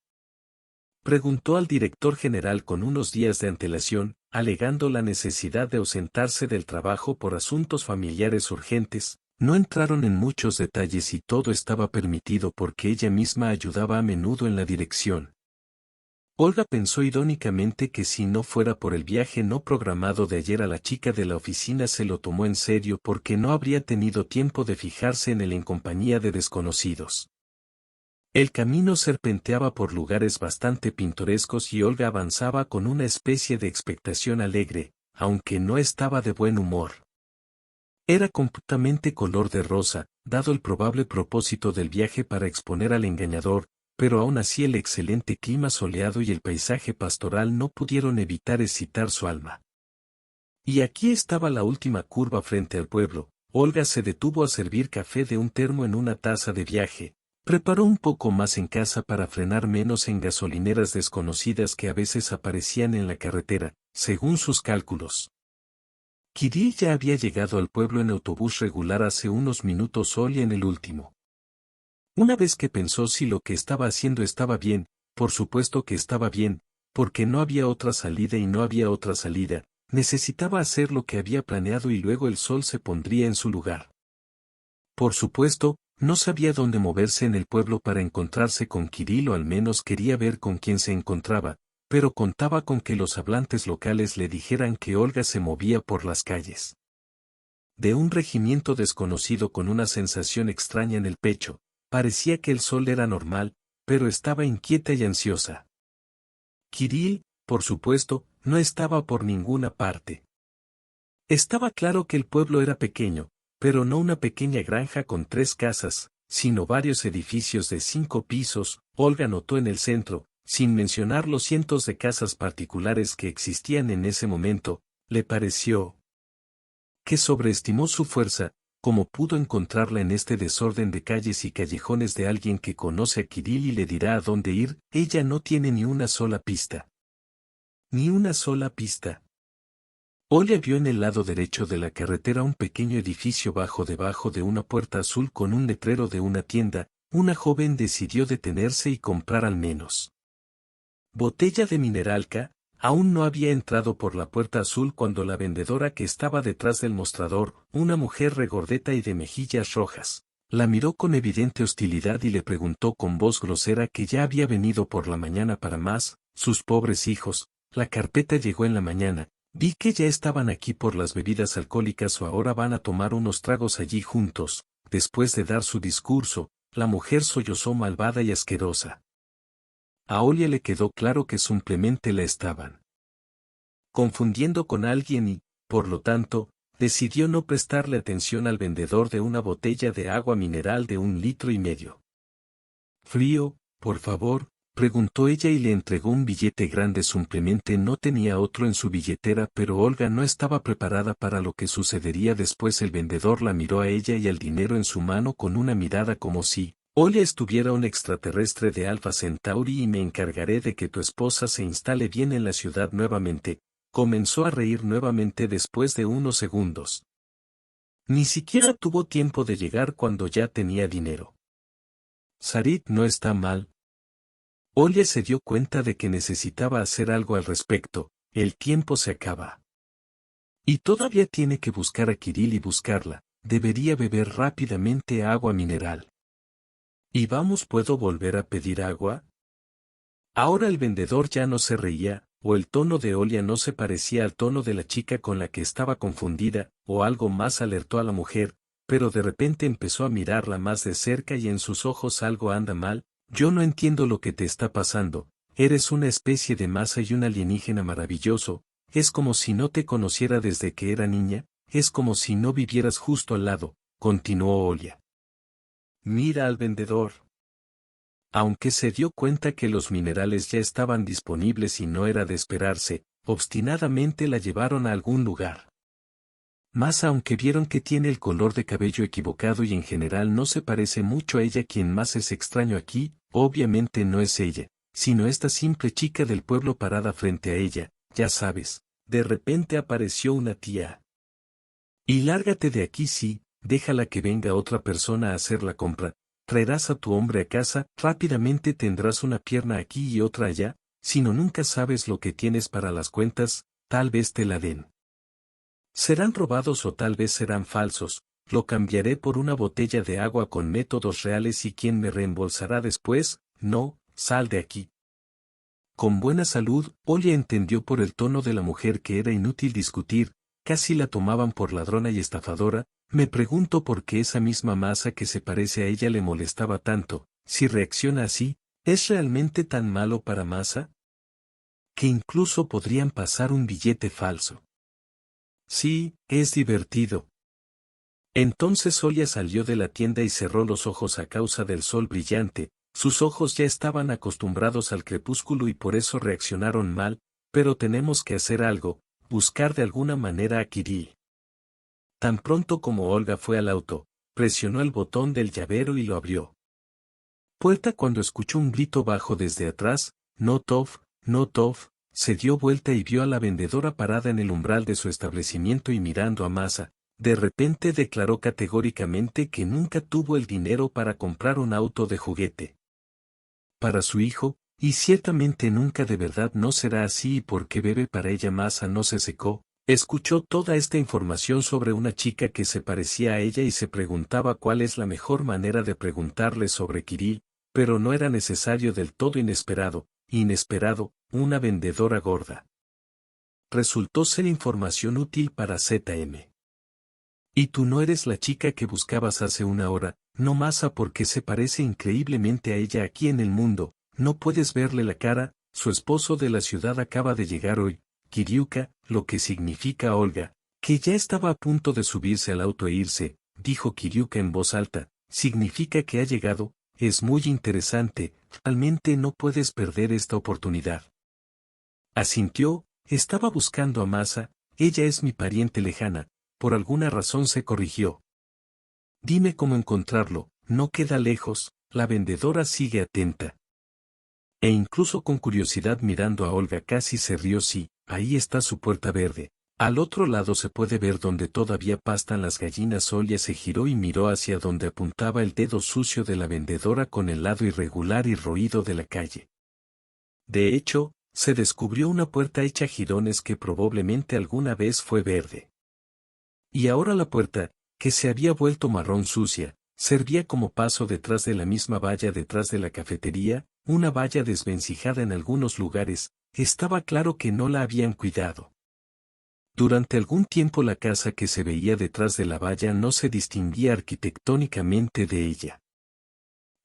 Preguntó al director general con unos días de antelación, alegando la necesidad de ausentarse del trabajo por asuntos familiares urgentes. No entraron en muchos detalles y todo estaba permitido porque ella misma ayudaba a menudo en la dirección. Olga pensó irónicamente que si no fuera por el viaje no programado de ayer a la chica de la oficina se lo tomó en serio porque no habría tenido tiempo de fijarse en él en compañía de desconocidos. El camino serpenteaba por lugares bastante pintorescos y Olga avanzaba con una especie de expectación alegre, aunque no estaba de buen humor. Era completamente color de rosa, dado el probable propósito del viaje para exponer al engañador, pero aún así el excelente clima soleado y el paisaje pastoral no pudieron evitar excitar su alma. Y aquí estaba la última curva frente al pueblo. Olga se detuvo a servir café de un termo en una taza de viaje. Preparó un poco más en casa para frenar menos en gasolineras desconocidas que a veces aparecían en la carretera, según sus cálculos. Kirill ya había llegado al pueblo en autobús regular hace unos minutos Olga en el último. Una vez que pensó si lo que estaba haciendo estaba bien, por supuesto que estaba bien, porque no había otra salida y no había otra salida, necesitaba hacer lo que había planeado y luego el sol se pondría en su lugar. Por supuesto, no sabía dónde moverse en el pueblo para encontrarse con Kirill o al menos quería ver con quién se encontraba, pero contaba con que los hablantes locales le dijeran que Olga se movía por las calles de un regimiento desconocido con una sensación extraña en el pecho. Parecía que el sol era normal, pero estaba inquieta y ansiosa. Kirill, por supuesto, no estaba por ninguna parte. Estaba claro que el pueblo era pequeño, pero no una pequeña granja con 3 casas, sino varios edificios de 5 pisos. Olga notó en el centro, sin mencionar los cientos de casas particulares que existían en ese momento, le pareció que sobreestimó su fuerza, como pudo encontrarla en este desorden de calles y callejones de alguien que conoce a Kirill y le dirá a dónde ir. Ella no tiene ni una sola pista. Ni una sola pista. Olga vio en el lado derecho de la carretera un pequeño edificio debajo de una puerta azul con un letrero de una tienda. Una joven decidió detenerse y comprar al menos botella de mineralca. Aún no había entrado por la puerta azul cuando la vendedora que estaba detrás del mostrador, una mujer regordeta y de mejillas rojas, la miró con evidente hostilidad y le preguntó con voz grosera que ya había venido por la mañana para más. Sus pobres hijos, la carpeta llegó en la mañana, vi que ya estaban aquí por las bebidas alcohólicas o ahora van a tomar unos tragos allí juntos. Después de dar su discurso, la mujer sollozó malvada y asquerosa. A Olga le quedó claro que simplemente la estaban confundiendo con alguien y, por lo tanto, decidió no prestarle atención al vendedor de una botella de agua mineral de 1,5 litros. ¿Frío, por favor?, preguntó ella y le entregó un billete grande. Simplemente no tenía otro en su billetera, pero Olga no estaba preparada para lo que sucedería después. El vendedor la miró a ella y al dinero en su mano con una mirada como si Olga estuviera un extraterrestre de Alpha Centauri y me encargaré de que tu esposa se instale bien en la ciudad nuevamente. Comenzó a reír nuevamente después de unos segundos. Ni siquiera tuvo tiempo de llegar cuando ya tenía dinero. Sarit no está mal. Olga se dio cuenta de que necesitaba hacer algo al respecto. El tiempo se acaba. Y todavía tiene que buscar a Kirill y buscarla. Debería beber rápidamente agua mineral. ¿Y vamos, puedo volver a pedir agua? Ahora el vendedor ya no se reía, o el tono de Olga no se parecía al tono de la chica con la que estaba confundida, o algo más alertó a la mujer, pero de repente empezó a mirarla más de cerca y en sus ojos algo anda mal. Yo no entiendo lo que te está pasando, eres una especie de masa y un alienígena maravilloso, es como si no te conociera desde que era niña, es como si no vivieras justo al lado, continuó Olga. Mira al vendedor. Aunque se dio cuenta que los minerales ya estaban disponibles y no era de esperarse, obstinadamente la llevaron a algún lugar. Más aunque vieron que tiene el color de cabello equivocado y en general no se parece mucho a ella, quien más es extraño aquí, obviamente no es ella, sino esta simple chica del pueblo parada frente a ella, ya sabes, de repente apareció una tía. Y lárgate de aquí, sí, déjala que venga otra persona a hacer la compra, traerás a tu hombre a casa, rápidamente tendrás una pierna aquí y otra allá, sino nunca sabes lo que tienes para las cuentas, tal vez te la den. Serán robados o tal vez serán falsos, lo cambiaré por una botella de agua con métodos reales y ¿quién me reembolsará después? No, sal de aquí. Con buena salud, Olia entendió por el tono de la mujer que era inútil discutir, casi la tomaban por ladrona y estafadora. Me pregunto por qué esa misma Masa que se parece a ella le molestaba tanto. Si reacciona así, ¿es realmente tan malo para Masa? Que incluso podrían pasar un billete falso. Sí, es divertido. Entonces Olia salió de la tienda y cerró los ojos a causa del sol brillante. Sus ojos ya estaban acostumbrados al crepúsculo y por eso reaccionaron mal, pero tenemos que hacer algo, buscar de alguna manera a Kirill. Tan pronto como Olga fue al auto, presionó el botón del llavero y lo abrió. Puerta cuando escuchó un grito bajo desde atrás, no Tov, no Tov, se dio vuelta y vio a la vendedora parada en el umbral de su establecimiento y mirando a Masa. De repente declaró categóricamente que nunca tuvo el dinero para comprar un auto de juguete para su hijo, y ciertamente nunca de verdad no será así y porque bebe para ella Masa no se secó. Escuchó toda esta información sobre una chica que se parecía a ella y se preguntaba cuál es la mejor manera de preguntarle sobre Kirill, pero no era necesario del todo inesperado, una vendedora gorda. Resultó ser información útil para ZM. Y tú no eres la chica que buscabas hace una hora, no Masa porque se parece increíblemente a ella aquí en el mundo, no puedes verle la cara, su esposo de la ciudad acaba de llegar hoy, Kiriuka, lo que significa Olga, que ya estaba a punto de subirse al auto e irse, dijo Kiriuka en voz alta, significa que ha llegado, es muy interesante, realmente no puedes perder esta oportunidad. Asintió, estaba buscando a Masa, ella es mi pariente lejana. Por alguna razón se corrigió. Dime cómo encontrarlo, no queda lejos, la vendedora sigue atenta. E incluso con curiosidad mirando a Olga casi se rió. Sí, ahí está su puerta verde. Al otro lado se puede ver donde todavía pastan las gallinas. Olia se giró y miró hacia donde apuntaba el dedo sucio de la vendedora con el lado irregular y roído de la calle. De hecho, se descubrió una puerta hecha jirones que probablemente alguna vez fue verde. Y ahora la puerta, que se había vuelto marrón sucia, servía como paso detrás de la misma valla detrás de la cafetería, una valla desvencijada en algunos lugares, estaba claro que no la habían cuidado. Durante algún tiempo la casa que se veía detrás de la valla no se distinguía arquitectónicamente de ella.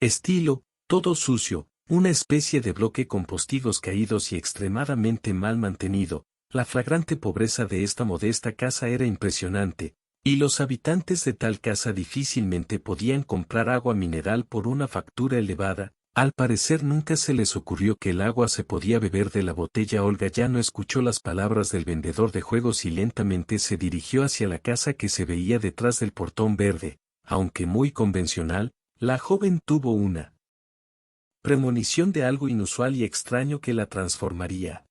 Estilo, todo sucio, una especie de bloque con postigos caídos y extremadamente mal mantenido. La flagrante pobreza de esta modesta casa era impresionante, y los habitantes de tal casa difícilmente podían comprar agua mineral por una factura elevada. Al parecer nunca se les ocurrió que el agua se podía beber de la botella. Olga ya no escuchó las palabras del vendedor de juegos y lentamente se dirigió hacia la casa que se veía detrás del portón verde. Aunque muy convencional, la joven tuvo una premonición de algo inusual y extraño que la transformaría.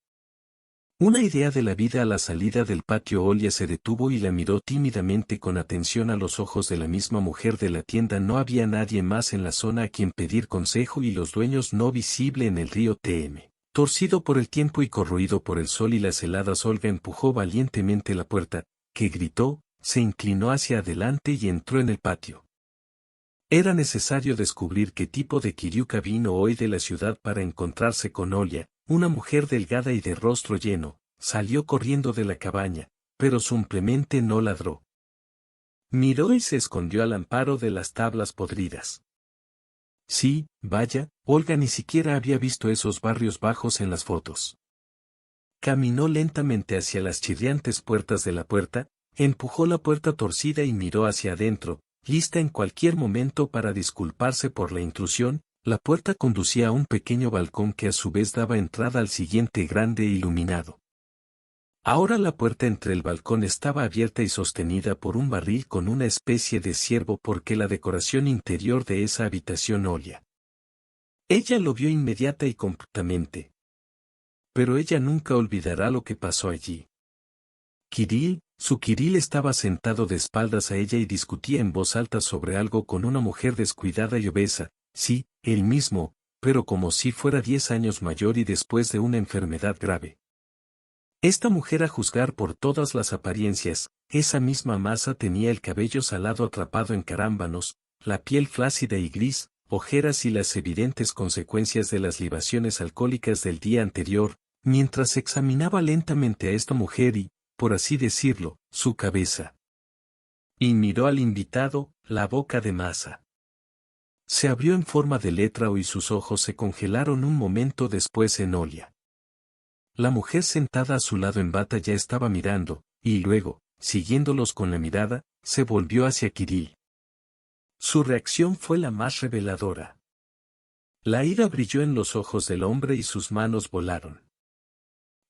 Una idea de la vida a la salida del patio. Olia se detuvo y la miró tímidamente con atención a los ojos de la misma mujer de la tienda. No había nadie más en la zona a quien pedir consejo y los dueños no visible en el río TM. Torcido por el tiempo y corroído por el sol y las heladas, Olga empujó valientemente la puerta, que gritó, se inclinó hacia adelante y entró en el patio. Era necesario descubrir qué tipo de Kiriuka vino hoy de la ciudad para encontrarse con Olia. Una mujer delgada y de rostro lleno, salió corriendo de la cabaña, pero simplemente no ladró. Miró y se escondió al amparo de las tablas podridas. Sí, vaya, Olga ni siquiera había visto esos barrios bajos en las fotos. Caminó lentamente hacia las chirriantes puertas de la puerta, empujó la puerta torcida y miró hacia adentro, lista en cualquier momento para disculparse por la intrusión. La puerta conducía a un pequeño balcón que a su vez daba entrada al siguiente grande e iluminado. Ahora la puerta entre el balcón estaba abierta y sostenida por un barril con una especie de ciervo porque la decoración interior de esa habitación olía. Ella lo vio inmediata y completamente. Pero ella nunca olvidará lo que pasó allí. Su Kirill estaba sentado de espaldas a ella y discutía en voz alta sobre algo con una mujer descuidada y obesa, sí, él mismo, pero como si fuera 10 años mayor y después de una enfermedad grave. Esta mujer, a juzgar por todas las apariencias, esa misma masa, tenía el cabello salado atrapado en carámbanos, la piel flácida y gris, ojeras y las evidentes consecuencias de las libaciones alcohólicas del día anterior, mientras examinaba lentamente a esta mujer y, por así decirlo, su cabeza. Y miró al invitado, la boca de masa se abrió en forma de letra O y sus ojos se congelaron un momento después en Olia. La mujer sentada a su lado en bata ya estaba mirando, y luego, siguiéndolos con la mirada, se volvió hacia Kirill. Su reacción fue la más reveladora. La ira brilló en los ojos del hombre y sus manos volaron.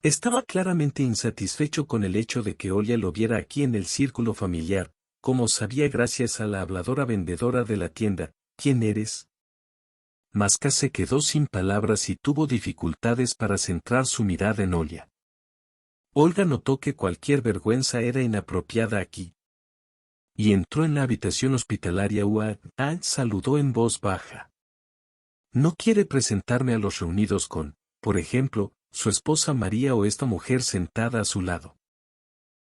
Estaba claramente insatisfecho con el hecho de que Olia lo viera aquí en el círculo familiar, como sabía gracias a la habladora vendedora de la tienda. ¿Quién eres? Maska se quedó sin palabras y tuvo dificultades para centrar su mirada en Olia. Olga notó que cualquier vergüenza era inapropiada aquí. Y entró en la habitación hospitalaria. Saludó en voz baja. ¿No quiere presentarme a los reunidos con, por ejemplo, su esposa María o esta mujer sentada a su lado?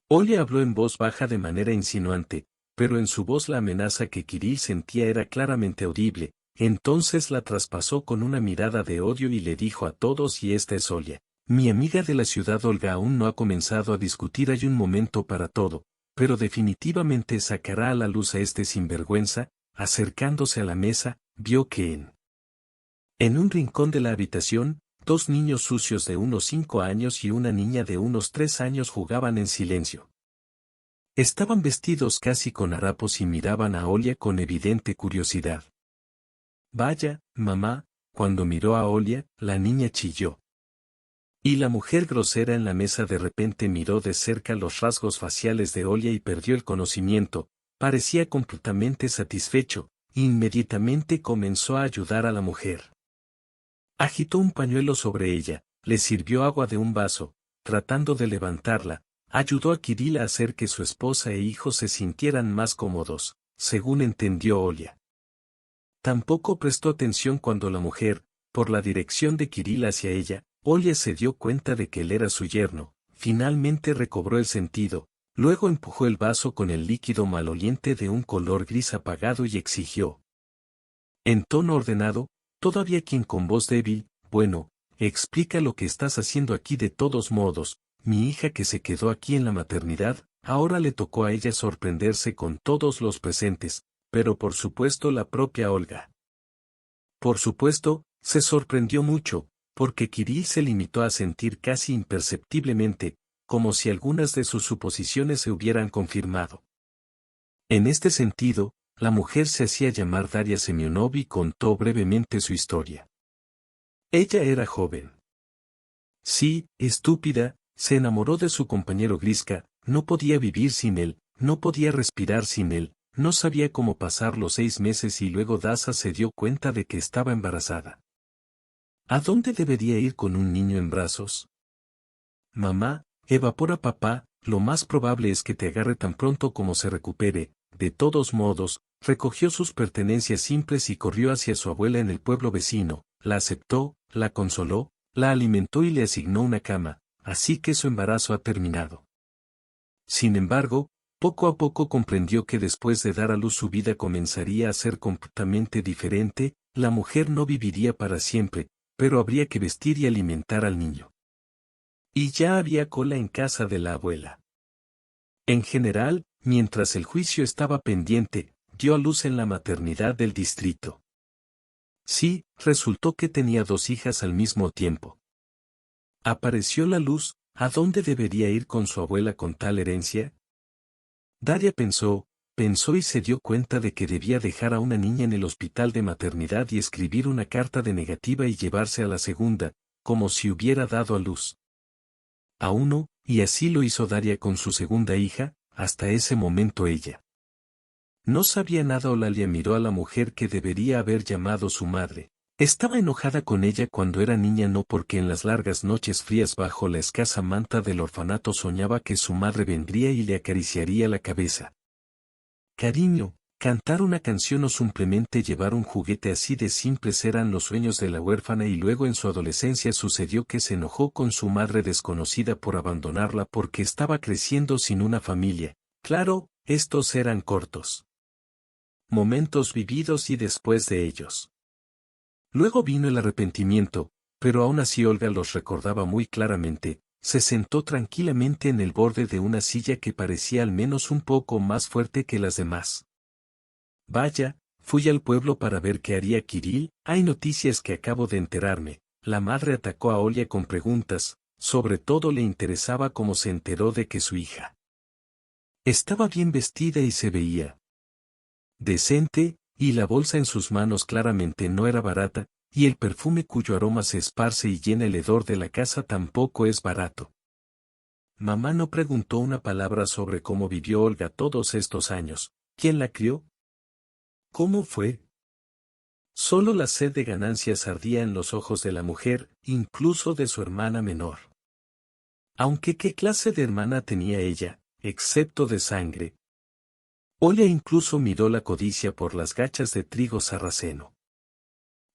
Olia habló en voz baja de manera insinuante, pero en su voz la amenaza que Kirill sentía era claramente audible. Entonces la traspasó con una mirada de odio y le dijo a todos: y esta es Olia, mi amiga de la ciudad. Olga aún no ha comenzado a discutir, hay un momento para todo, pero definitivamente sacará a la luz a este sinvergüenza. Acercándose a la mesa, vio que en un rincón de la habitación, 2 niños sucios de unos 5 años y una niña de unos 3 años jugaban en silencio. Estaban vestidos casi con harapos y miraban a Olia con evidente curiosidad. Vaya, mamá. Cuando miró a Olia, la niña chilló. Y la mujer grosera en la mesa de repente miró de cerca los rasgos faciales de Olia y perdió el conocimiento. Parecía completamente satisfecho. Inmediatamente comenzó a ayudar a la mujer. Agitó un pañuelo sobre ella, le sirvió agua de un vaso, tratando de levantarla. Ayudó a Kirill a hacer que su esposa e hijo se sintieran más cómodos, según entendió Olia. Tampoco prestó atención cuando la mujer, por la dirección de Kirill hacia ella, Olia se dio cuenta de que él era su yerno. Finalmente recobró el sentido, luego empujó el vaso con el líquido maloliente de un color gris apagado y exigió, en tono ordenado, todavía quien con voz débil: bueno, explica lo que estás haciendo aquí. De todos modos, mi hija que se quedó aquí en la maternidad. Ahora le tocó a ella sorprenderse con todos los presentes, pero por supuesto la propia Olga. Por supuesto, se sorprendió mucho, porque Kirill se limitó a sentir casi imperceptiblemente, como si algunas de sus suposiciones se hubieran confirmado. En este sentido, la mujer se hacía llamar Daria Semionov y contó brevemente su historia. Ella era joven. Sí, estúpida, se enamoró de su compañero Griska, no podía vivir sin él, no podía respirar sin él, no sabía cómo pasar los 6 meses y luego Dasa se dio cuenta de que estaba embarazada. ¿A dónde debería ir con un niño en brazos? Mamá, evapora papá, lo más probable es que te agarre tan pronto como se recupere. De todos modos, recogió sus pertenencias simples y corrió hacia su abuela en el pueblo vecino, la aceptó, la consoló, la alimentó y le asignó una cama, así que su embarazo ha terminado. Sin embargo, poco a poco comprendió que después de dar a luz su vida comenzaría a ser completamente diferente. La mujer no viviría para siempre, pero habría que vestir y alimentar al niño. Y ya había cola en casa de la abuela. En general, mientras el juicio estaba pendiente, dio a luz en la maternidad del distrito. Sí, resultó que tenía 2 hijas al mismo tiempo. Apareció la luz. ¿A dónde debería ir con su abuela con tal herencia? Daria pensó y se dio cuenta de que debía dejar a una niña en el hospital de maternidad y escribir una carta de negativa y llevarse a la segunda, como si hubiera dado a luz a uno. y así lo hizo Daria con su segunda hija. Hasta ese momento ella no sabía nada. Eulalia miró a la mujer que debería haber llamado su madre. Estaba enojada con ella cuando era niña, no porque en las largas noches frías bajo la escasa manta del orfanato soñaba que su madre vendría y le acariciaría la cabeza. Cariño, cantar una canción o simplemente llevar un juguete así de simples eran los sueños de la huérfana, y luego en su adolescencia sucedió que se enojó con su madre desconocida por abandonarla porque estaba creciendo sin una familia. Claro, estos eran cortos momentos vividos y después de ellos luego vino el arrepentimiento, pero aún así Olga los recordaba muy claramente. Se sentó tranquilamente en el borde de una silla que parecía al menos un poco más fuerte que las demás. Vaya, fui al pueblo para ver qué haría Kirill. Hay noticias que acabo de enterarme. La madre atacó a Olia con preguntas, sobre todo le interesaba cómo se enteró de que su hija estaba bien vestida y se veía decente, y la bolsa en sus manos claramente no era barata, y el perfume cuyo aroma se esparce y llena el hedor de la casa tampoco es barato. Mamá no preguntó una palabra sobre cómo vivió Olga todos estos años. ¿Quién la crió? ¿Cómo fue? Solo la sed de ganancias ardía en los ojos de la mujer, incluso de su hermana menor. Aunque ¿qué clase de hermana tenía ella, excepto de sangre? Olia incluso miró la codicia por las gachas de trigo sarraceno.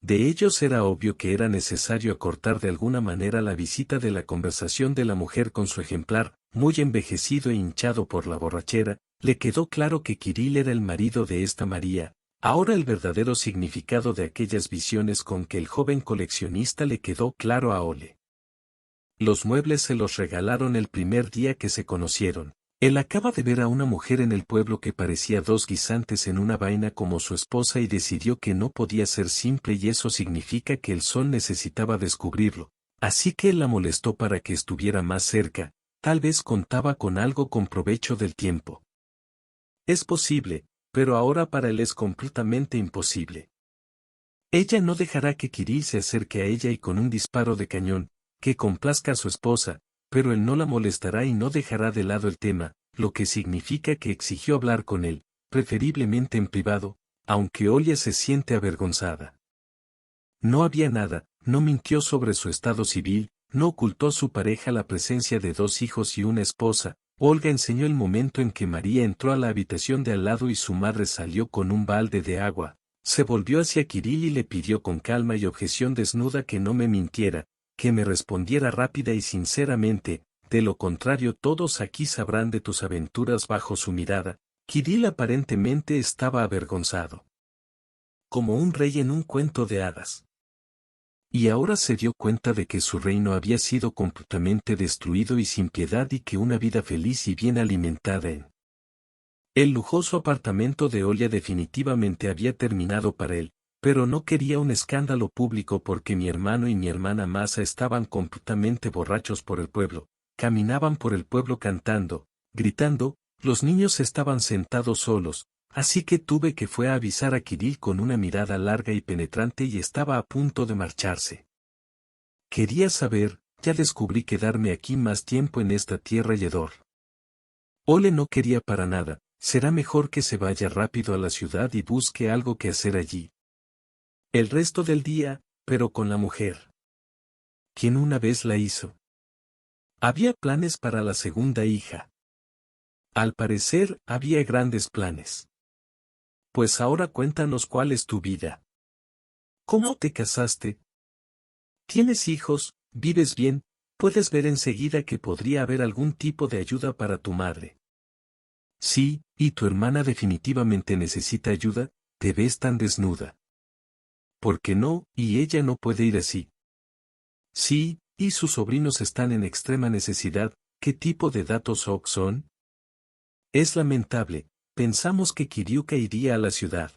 De ellos era obvio que era necesario acortar de alguna manera la visita de la conversación de la mujer con su ejemplar, muy envejecido e hinchado por la borrachera. Le quedó claro que Kirill era el marido de esta María. Ahora el verdadero significado de aquellas visiones con que el joven coleccionista le quedó claro a Ole. Los muebles se los regalaron el primer día que se conocieron. Él acaba de ver a una mujer en el pueblo que parecía dos guisantes en una vaina como su esposa y decidió que no podía ser simple, y eso significa que el sol necesitaba descubrirlo. Así que él la molestó para que estuviera más cerca. Tal vez contaba con algo con provecho del tiempo. Es posible, pero ahora para él es completamente imposible. Ella no dejará que Kirill se acerque a ella y con un disparo de cañón, que complazca a su esposa, pero él no la molestará y no dejará de lado el tema, lo que significa que exigió hablar con él, preferiblemente en privado, aunque Olia se siente avergonzada. No había nada, no mintió sobre su estado civil, no ocultó a su pareja la presencia de dos hijos y una esposa. Olga enseñó el momento en que María entró a la habitación de al lado y su madre salió con un balde de agua. Se volvió hacia Kirill y le pidió con calma y objeción desnuda que no me mintiera, que me respondiera rápida y sinceramente, de lo contrario todos aquí sabrán de tus aventuras. Bajo su mirada, Kirill aparentemente estaba avergonzado, como un rey en un cuento de hadas. Y ahora se dio cuenta de que su reino había sido completamente destruido y sin piedad, y que una vida feliz y bien alimentada en el lujoso apartamento de Olia definitivamente había terminado para él. Pero no quería un escándalo público porque mi hermano y mi hermana Masa estaban completamente borrachos por el pueblo, caminaban por el pueblo cantando, gritando, los niños estaban sentados solos, así que tuve que fue a avisar a Kirill con una mirada larga y penetrante y estaba a punto de marcharse. Quería saber, ya descubrí quedarme aquí más tiempo en esta tierra y hedor. Ole no quería para nada, será mejor que se vaya rápido a la ciudad y busque algo que hacer allí. El resto del día, pero con la mujer, quien una vez la hizo. Había planes para la segunda hija. Al parecer, había grandes planes. Pues ahora cuéntanos cuál es tu vida. ¿Cómo te casaste? ¿Tienes hijos? ¿Vives bien? Puedes ver enseguida que podría haber algún tipo de ayuda para tu madre. Sí, y tu hermana definitivamente necesita ayuda, te ves tan desnuda. ¿Por qué no? Y ella no puede ir así. Sí, y sus sobrinos están en extrema necesidad. ¿Qué tipo de datos son? Es lamentable, pensamos que Kiryuka iría a la ciudad.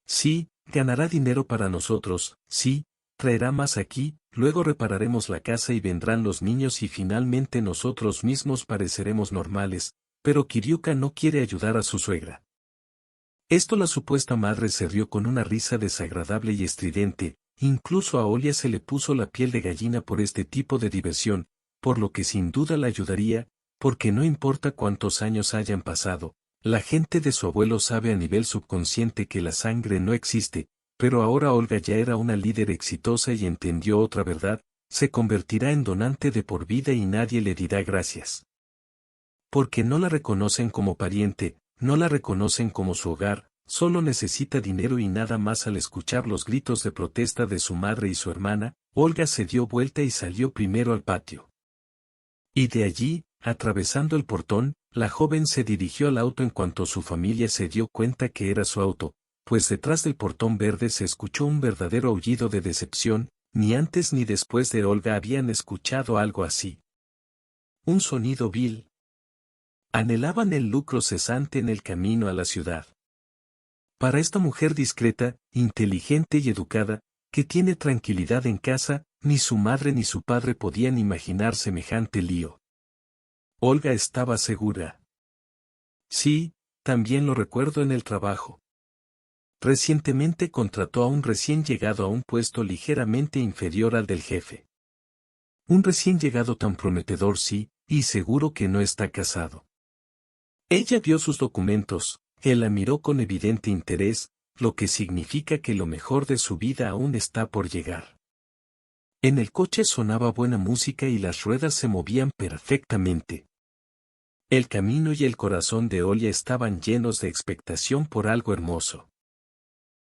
Sí, ganará dinero para nosotros, sí, traerá más aquí, luego repararemos la casa y vendrán los niños y finalmente nosotros mismos pareceremos normales, pero Kiryuka no quiere ayudar a su suegra. Esto la supuesta madre se rió con una risa desagradable y estridente. Incluso a Olia se le puso la piel de gallina por este tipo de diversión, por lo que sin duda la ayudaría, porque no importa cuántos años hayan pasado, la gente de su abuelo sabe a nivel subconsciente que la sangre no existe, pero ahora Olga ya era una líder exitosa y entendió otra verdad, se convertirá en donante de por vida y nadie le dirá gracias. Porque no la reconocen como pariente, no la reconocen como su hogar, solo necesita dinero y nada más. Al escuchar los gritos de protesta de su madre y su hermana, Olga se dio vuelta y salió primero al patio. Y de allí, atravesando el portón, la joven se dirigió al auto en cuanto su familia se dio cuenta que era su auto, pues detrás del portón verde se escuchó un verdadero aullido de decepción, ni antes ni después de Olga habían escuchado algo así. Un sonido vil. Anhelaban el lucro cesante en el camino a la ciudad. Para esta mujer discreta, inteligente y educada, que tiene tranquilidad en casa, ni su madre ni su padre podían imaginar semejante lío. Olga estaba segura. Sí, también lo recuerdo en el trabajo. Recientemente contrató a un recién llegado a un puesto ligeramente inferior al del jefe. Un recién llegado tan prometedor, sí, y seguro que no está casado. Ella vio sus documentos, él la miró con evidente interés, lo que significa que lo mejor de su vida aún está por llegar. En el coche sonaba buena música y las ruedas se movían perfectamente. El camino y el corazón de Olia estaban llenos de expectación por algo hermoso.